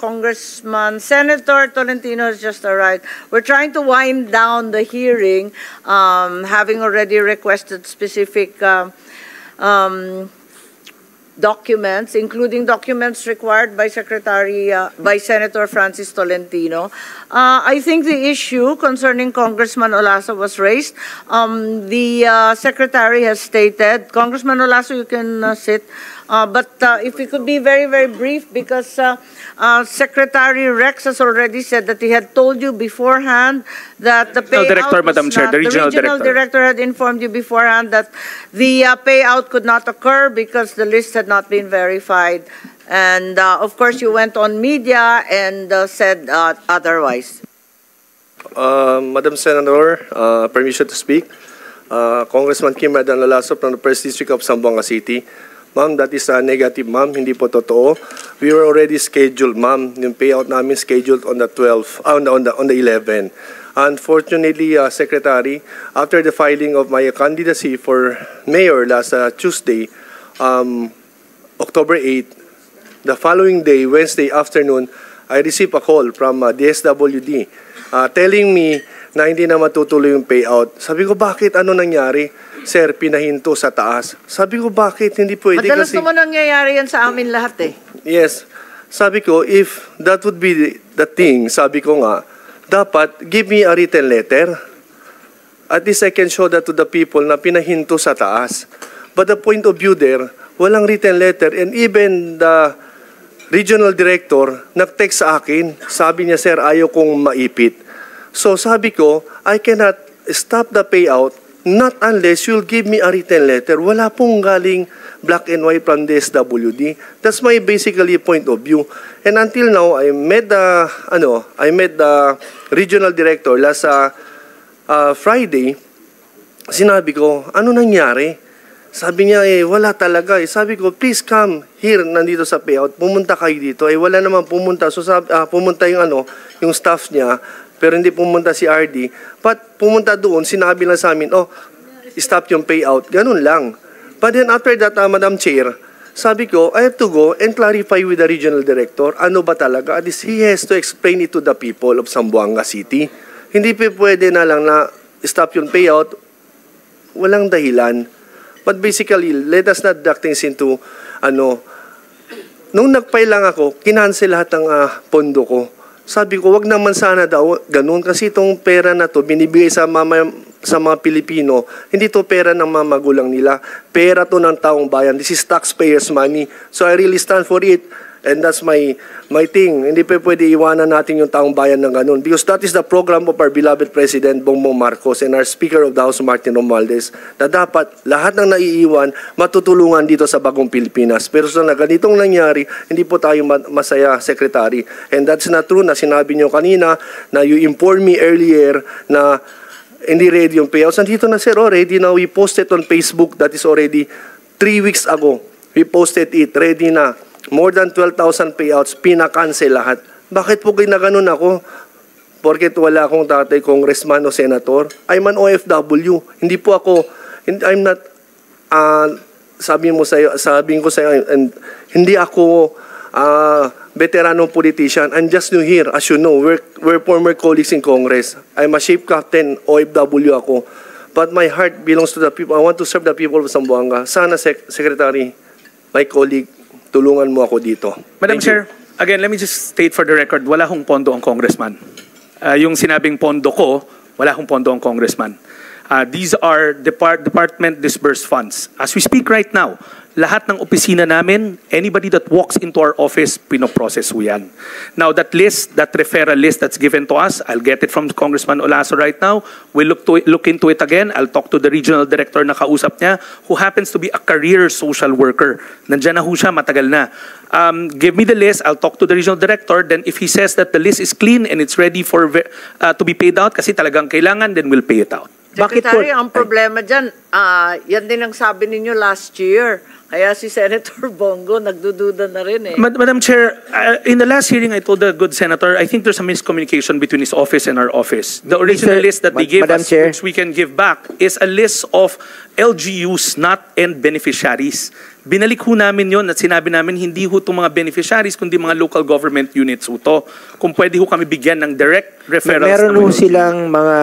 Congressman Senator Tolentino has just arrived. We're trying to wind down the hearing, having already requested specific documents, including documents required by Senator Francis Tolentino. I think the issue concerning Congressman Olaso was raised. The Secretary has stated, Congressman Olaso, you can sit, but if you could be very, very brief, because Secretary Rex has already said that he had told you beforehand that the payout Director, was Madam Chair, not- the regional director. director had informed you beforehand that the payout could not occur because the list had not been verified. And of course, you went on media and said otherwise. Madam Senator, permission to speak. Congressman Kim Radan Olaso from the First District of Zamboanga City. Ma'am, that is a negative, ma'am. Hindi po totoo. We were already scheduled, ma'am. Yung payout namin scheduled on the 12th, on the 11th. Unfortunately, Secretary, after the filing of my candidacy for mayor last Tuesday, October 8, the following day, Wednesday afternoon, I received a call from DSWD telling me na hindi na matutuloy yung payout. Sabi ko, bakit? Ano nangyari? Sir, pinahinto sa taas. Sabi ko, bakit? Hindi pwede Madalas kasi... naman nangyayari yan sa amin lahat eh. Yes. Sabi ko, if that would be the thing, sabi ko nga, dapat give me a written letter. At least I can show that to the people na pinahinto sa taas. But the point of view there, walang written letter. And even the regional director nag-text sa akin. Sabi niya, sir, ayaw kong maipit. So sabi ko, I cannot stop the payout not unless you'll give me a written letter. Wala pong galing black and white from the SWD. That's my basically point of view. And until now, I met the regional director last Friday. Sinabi ko, ano nangyari? Sabi niya, wala talaga. Sabi ko, please come here, nandito sa payout. Pumunta kayo dito. Wala naman pumunta. So pumunta yung staff niya, pero hindi pumunta si RD. But pumunta doon, sinabi lang sa amin, stop yung payout. Ganun lang. But then after that, Madam Chair, sabi ko, I have to go and clarify with the regional director, ano ba talaga? At least he has to explain it to the people of Zamboanga City. Hindi pwede na lang na stop yung payout, walang dahilan. But basically, let us not duck things into, nung nag-file lang ako, kinancel lahat ng pondo ko. Sabi ko, wag naman sana daw ganun kasi itong pera na to binibigay sa mga Pilipino, hindi to pera ng mga magulang nila. Pera to ng taong bayan. This is taxpayers' money. So I really stand for it. And that's my thing. Hindi pwede iwanan natin yung taong bayan ng ganun. Because that is the program of our beloved President Bongbong Marcos and our Speaker of the House, Martin Romualdez, na dapat lahat ng naiiwan matutulungan dito sa bagong Pilipinas. Pero sa ganitong nangyari, hindi po tayo masaya, Secretary. And that's not true na sinabi nyo kanina na you informed me earlier na hindi ready yung payouts. Nandito na, sir, ready na. We posted on Facebook. That is already 3 weeks ago. We posted it. Ready na. More than 12,000 payouts, pinakancel lahat. Bakit po ginaganon ako? Porket wala akong tatay, congressman o senator. I'm an OFW. Hindi po ako, I'm not, sabihin ko sa'yo, and hindi ako veteranong politician. I'm just new here. As you know, we're former colleagues in Congress. I'm a ship captain, OFW ako. But my heart belongs to the people. I want to serve the people of Zamboanga. Sana, Secretary, my colleague, tulungan mo ako dito. Madam Chair, again, let me just state for the record, wala hong pondo ang congressman. Yung sinabing pondo ko, wala hong pondo ang congressman. These are department disbursed funds. As we speak right now, lahat ng opisina namin, anybody that walks into our office, pinoprocess ho yan. Now, that list, that referral list that's given to us, I'll get it from Congressman Olaso right now. We'll look into it again. I'll talk to the regional director na kausap niya, who happens to be a career social worker. Nandiyan na ho siya, matagal na. Give me the list, I'll talk to the regional director, then if he says that the list is clean and it's ready for to be paid out, kasi talagang kailangan, then we'll pay it out. Bakit po? Secretary, ang problema dyan, yan din ang sabi ninyo last year. Kaya si Senator Bongo nagdududa na rin eh. Madam Chair, in the last hearing, I told the good senator, I think there's a miscommunication between his office and our office. The original list that they gave Madam us, Chair. which we can give back, is a list of LGUs, not end beneficiaries. Binalik ho namin yon at sinabi namin hindi ho itong mga beneficiaries, kundi mga local government units ho to. Kung pwede ho kami bigyan ng direct referrals. Meron naman ho silang mga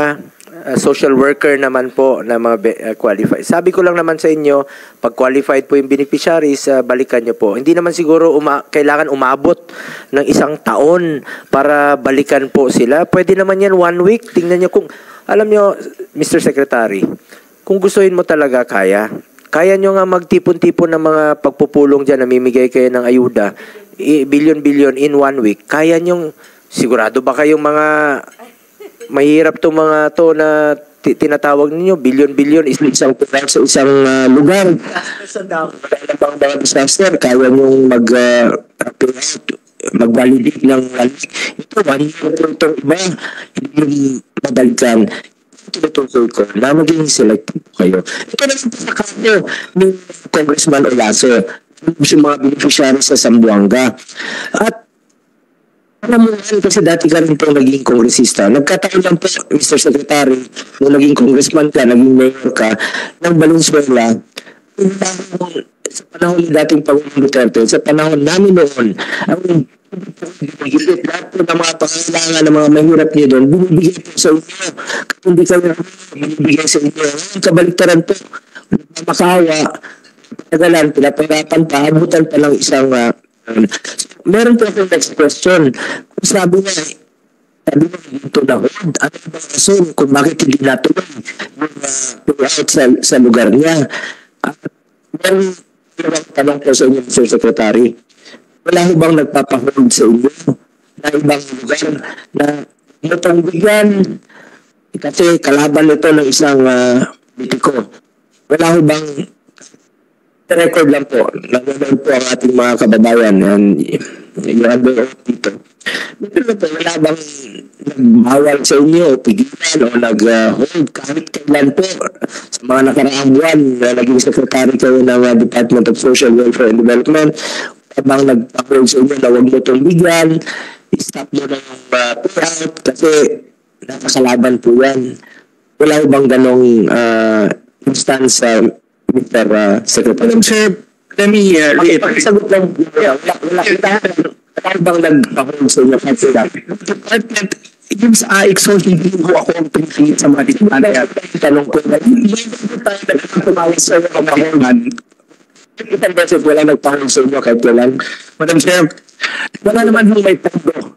social worker naman po na mga qualified. Sabi ko lang naman sa inyo, pag qualified po yung beneficiaries, balikan nyo po. Hindi naman siguro kailangan umabot ng 1 taon para balikan po sila. Pwede naman yan 1 week. Tingnan nyo kung, alam nyo, Mr. Secretary, kung gustuhin mo talaga, kaya nyo nga magtipon-tipon ng mga pagpupulong dyan, namimigay kayo ng ayuda, billion-billion in 1 week. Kaya nyo, sigurado ba kayong mga mahirap to mga to na tinatawag ninyo, billion-billion is isang sa isang lugar. Bang mga disaster, kaya nyo mag-validate ng ito, ito iba, hindi mabalikan. Tinutukoy ko na maging selective kayo. Ito na sa kanyo ni Congressman Olaso, yung mga beneficiaries sa Zamboanga. At alam mo yan, kasi dati ka rin po naging kongresista. Nagkataon lang po, Mr. Secretary, nung naging congressman ka, naging mayor ka, ng Valenzuela, sa panahon ni dating Pangulong Duterte, sa panahon namin noon, ang higit lahat po ng mga pangailangan ng mga mahirap niyo doon, binibigay po sa inyo. Kung hindi kayo binibigay sa inyo, ang kabaliktaran po, makawa, pinagalan, pinaparapan pa, abutan pa lang isang meron po akong next question. Kung sabi niya, ito na hold, ano ba ang rason kung bakit hindi natuloy yung payout sa lugar niya? Meron tanong po sa inyo, Mr. Secretary, wala ho bang nagpapahold sa inyo na ibang lugar na itong bigyan kasi kalaban nito ng isang politiko? Wala ho bang record lang po, nanonood po ang ating mga kababayan and yung under dito. Pero po, wala bang nagbawal sa inyo, pigilan o nag-hold kahit kailan po sa mga nakaraang buwan na naging secretary kayo ng Department of Social Welfare and Development, bang nag-hold sa inyo na huwag mo itong bigyan, stop mo na yung payout kasi nakakalaban po yan. Wala bang ganong instance sa Mr. Secretary? Madam Chair, let me reiterate. Sagot lang. Wala bang nag-hold sa inyo kasi Department, yung sa AIXO, hindi ko ako ang pinipili sa mga disiplinarya. tanong ko na Hindi ko tayo nagkakamawas sa mga kapahuman. isang beses wala nag-hold sa inyo kahit kailan. Madam Chair, wala naman yung may pondo.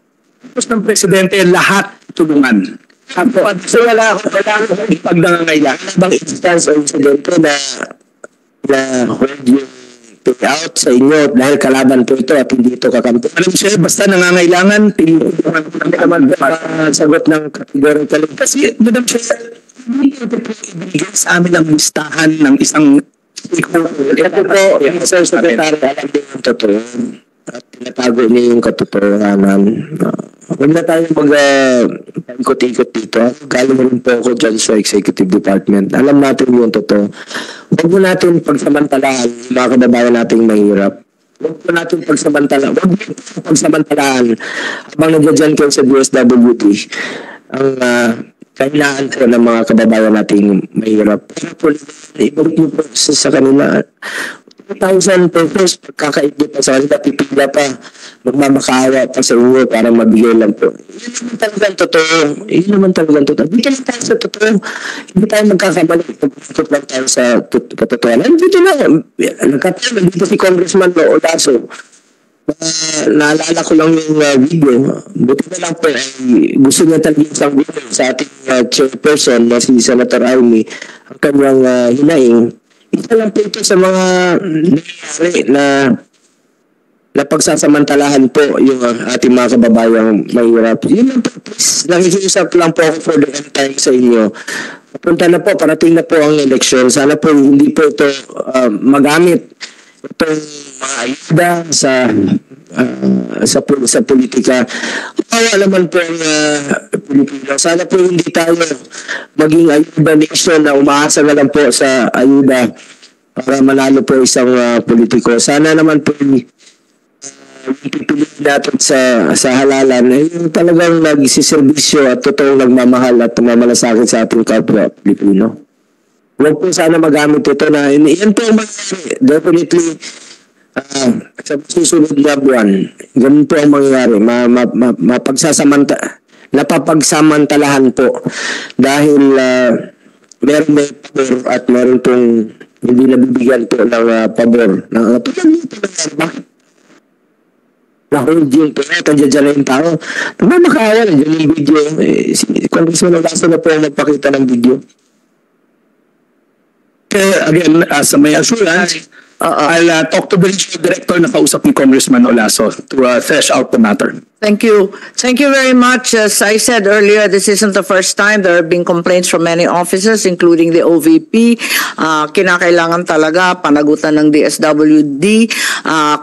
Tapos ng Presidente, lahat tulungan. So wala akong pag nangangailangan bang instance o incidente na hold yung payout sa inyo dahil kalaban po ito at hindi ito kakampi. Madam Chair, basta nangangailangan, Naman sagot ng categorical. kasi, Madam Chair, hindi ito po ibigay sa amin ang listahan ng isang stakeholder. Ito po, Mr. Secretary, alam din yung totoo. At tinatago niya yung katotohanan. Huwag na tayo mag-ikot-ikot dito. Galing rin po ako dyan sa Executive Department. Alam natin yung totoo. Huwag mo natin pagsamantalaan yung mga kababayan nating mahirap. Huwag mo natin pagsamantalaan. Huwag mo pagsamantalaan habang nandiyan kayo sa DSWD ang kailangan ko ng mga kababayan nating mahirap. Pero po, ibalik mo po sa kanila. 2,000 pesos, pagkakaibig pa sa kanila, pipila pa, magmamakaawa pa sa inyo para mabigay lang po. Yun naman talagang totoo. Yun naman talagang totoo. Dito lang tayo sa totoo. Hindi tayo magkakamali. Pag-ikot lang tayo sa katotohanan. Dito lang. Nagkataon, dito si Congressman Olaso. Naalala ko lang yung video. Buti na lang po, gusto niya talagang isang video sa ating chairperson na si Senator Amy, ang kanyang hinaing. Isa lang po ito sa mga nangyayari na pagsasamantalahan po yung ating mga kababayang mahirap. Yun lang po, please. Nakikiusap lang po ako for the end time sa inyo. Punta na po, parating na po ang eleksyon. Sana po hindi po ito magamit itong mga ayuda sa politika. Kawawa naman po ang Pilipino. Sana po hindi tayo maging ayuda nation na umaasa na lang po sa ayuda para manalo po isang politiko. Sana naman po pipiliin natin sa halalan yung talagang nagsiservisyo at totoong nagmamahal at mamalasakit sa ating kapwa Pilipino. Huwag po sana magamit ito na yan po ang mangyayari. Definitely sa susunod na buwan, ganun po ang mangyayari. Napapagsamantalahan po dahil meron may pabor at meron pong hindi nabibigyan po ng pabor. Bakit? Nahold yung pera, tandiyan na yung tao. Nagmamakaawa na yung video. Congressman Olaso na po nagpakita ng video. Again, as may assurance, I'll talk to the regional director na kausap ni Congressman Olaso to thresh out the matter. Thank you. Thank you very much. As I said earlier, this isn't the first time. There have been complaints from many offices, including the OVP. Kinakailangan talaga panagutan ng DSWD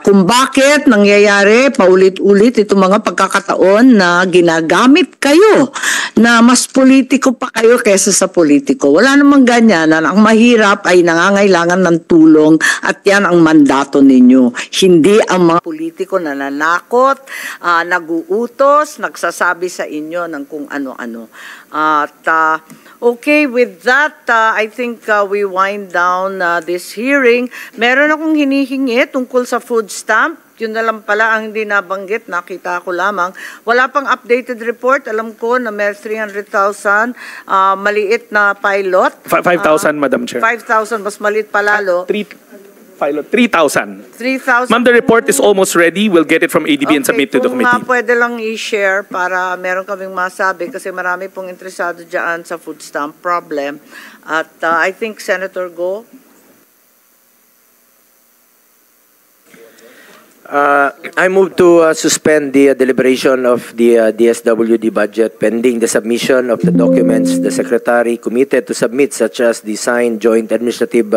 kung bakit nangyayari paulit-ulit itong mga pagkakataon na ginagamit kayo na mas politiko pa kayo kaysa sa politiko. Wala namang ganyan. Ang mahirap ay nangangailangan ng tulong at yan ang mandato ninyo. Hindi ang mga politiko na nanakot, nag-uutos, nagsasabi sa inyo ng kung ano-ano. At okay, with that, I think we wind down this hearing. Meron akong hinihingi tungkol sa food stamp. Yun na lang pala ang hindi nabanggit, nakita ko lamang. Wala pang updated report. Alam ko na may 300,000 maliit na pilot. 5,000, Madam Chair. 5,000, mas maliit pa lalo. 3,000. 3,000. Ma'am, the report is almost ready. We'll get it from ADB and submit to the Kung committee. pwede lang i-share para meron kaming masabi kasi marami pong interesado dyan sa food stamp problem. At I think Senator Go. I move to suspend the deliberation of the DSWD budget pending the submission of the documents the Secretary committed to submit, such as the signed joint administrative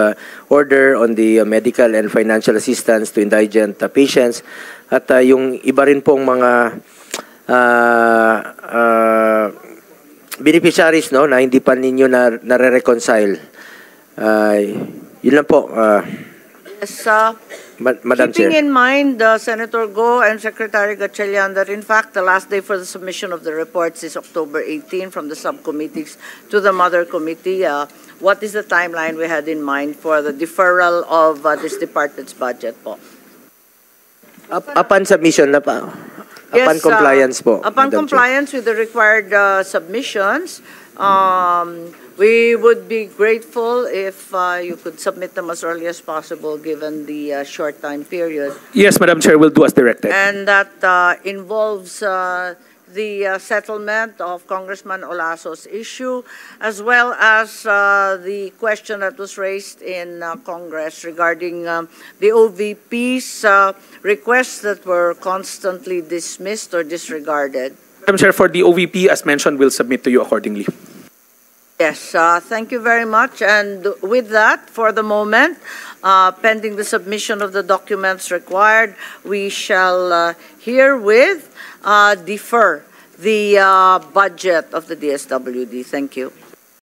order on the medical and financial assistance to indigent patients at yung iba rin pong mga beneficiaries no, na hindi pa ninyo nare-reconcile. Yun lang po. Yes, Madam keeping Chair. in mind, Senator Go and Secretary Gatchalian, that in fact the last day for the submission of the reports is October 18 from the subcommittees to the Mother Committee. What is the timeline we had in mind for the deferral of this department's budget po? Upon submission na pa. Upon Yes, compliance po. Upon Madam compliance with the required submissions, we would be grateful if you could submit them as early as possible given the short time period. Yes, Madam Chair, we'll do as directed. And that involves the settlement of Congressman Olaso's issue, as well as the question that was raised in Congress regarding the OVP's requests that were constantly dismissed or disregarded. Madam Chair, for the OVP, as mentioned, we'll submit to you accordingly. Yes, thank you very much. And with that, for the moment, pending the submission of the documents required, we shall herewith defer the budget of the DSWD. Thank you.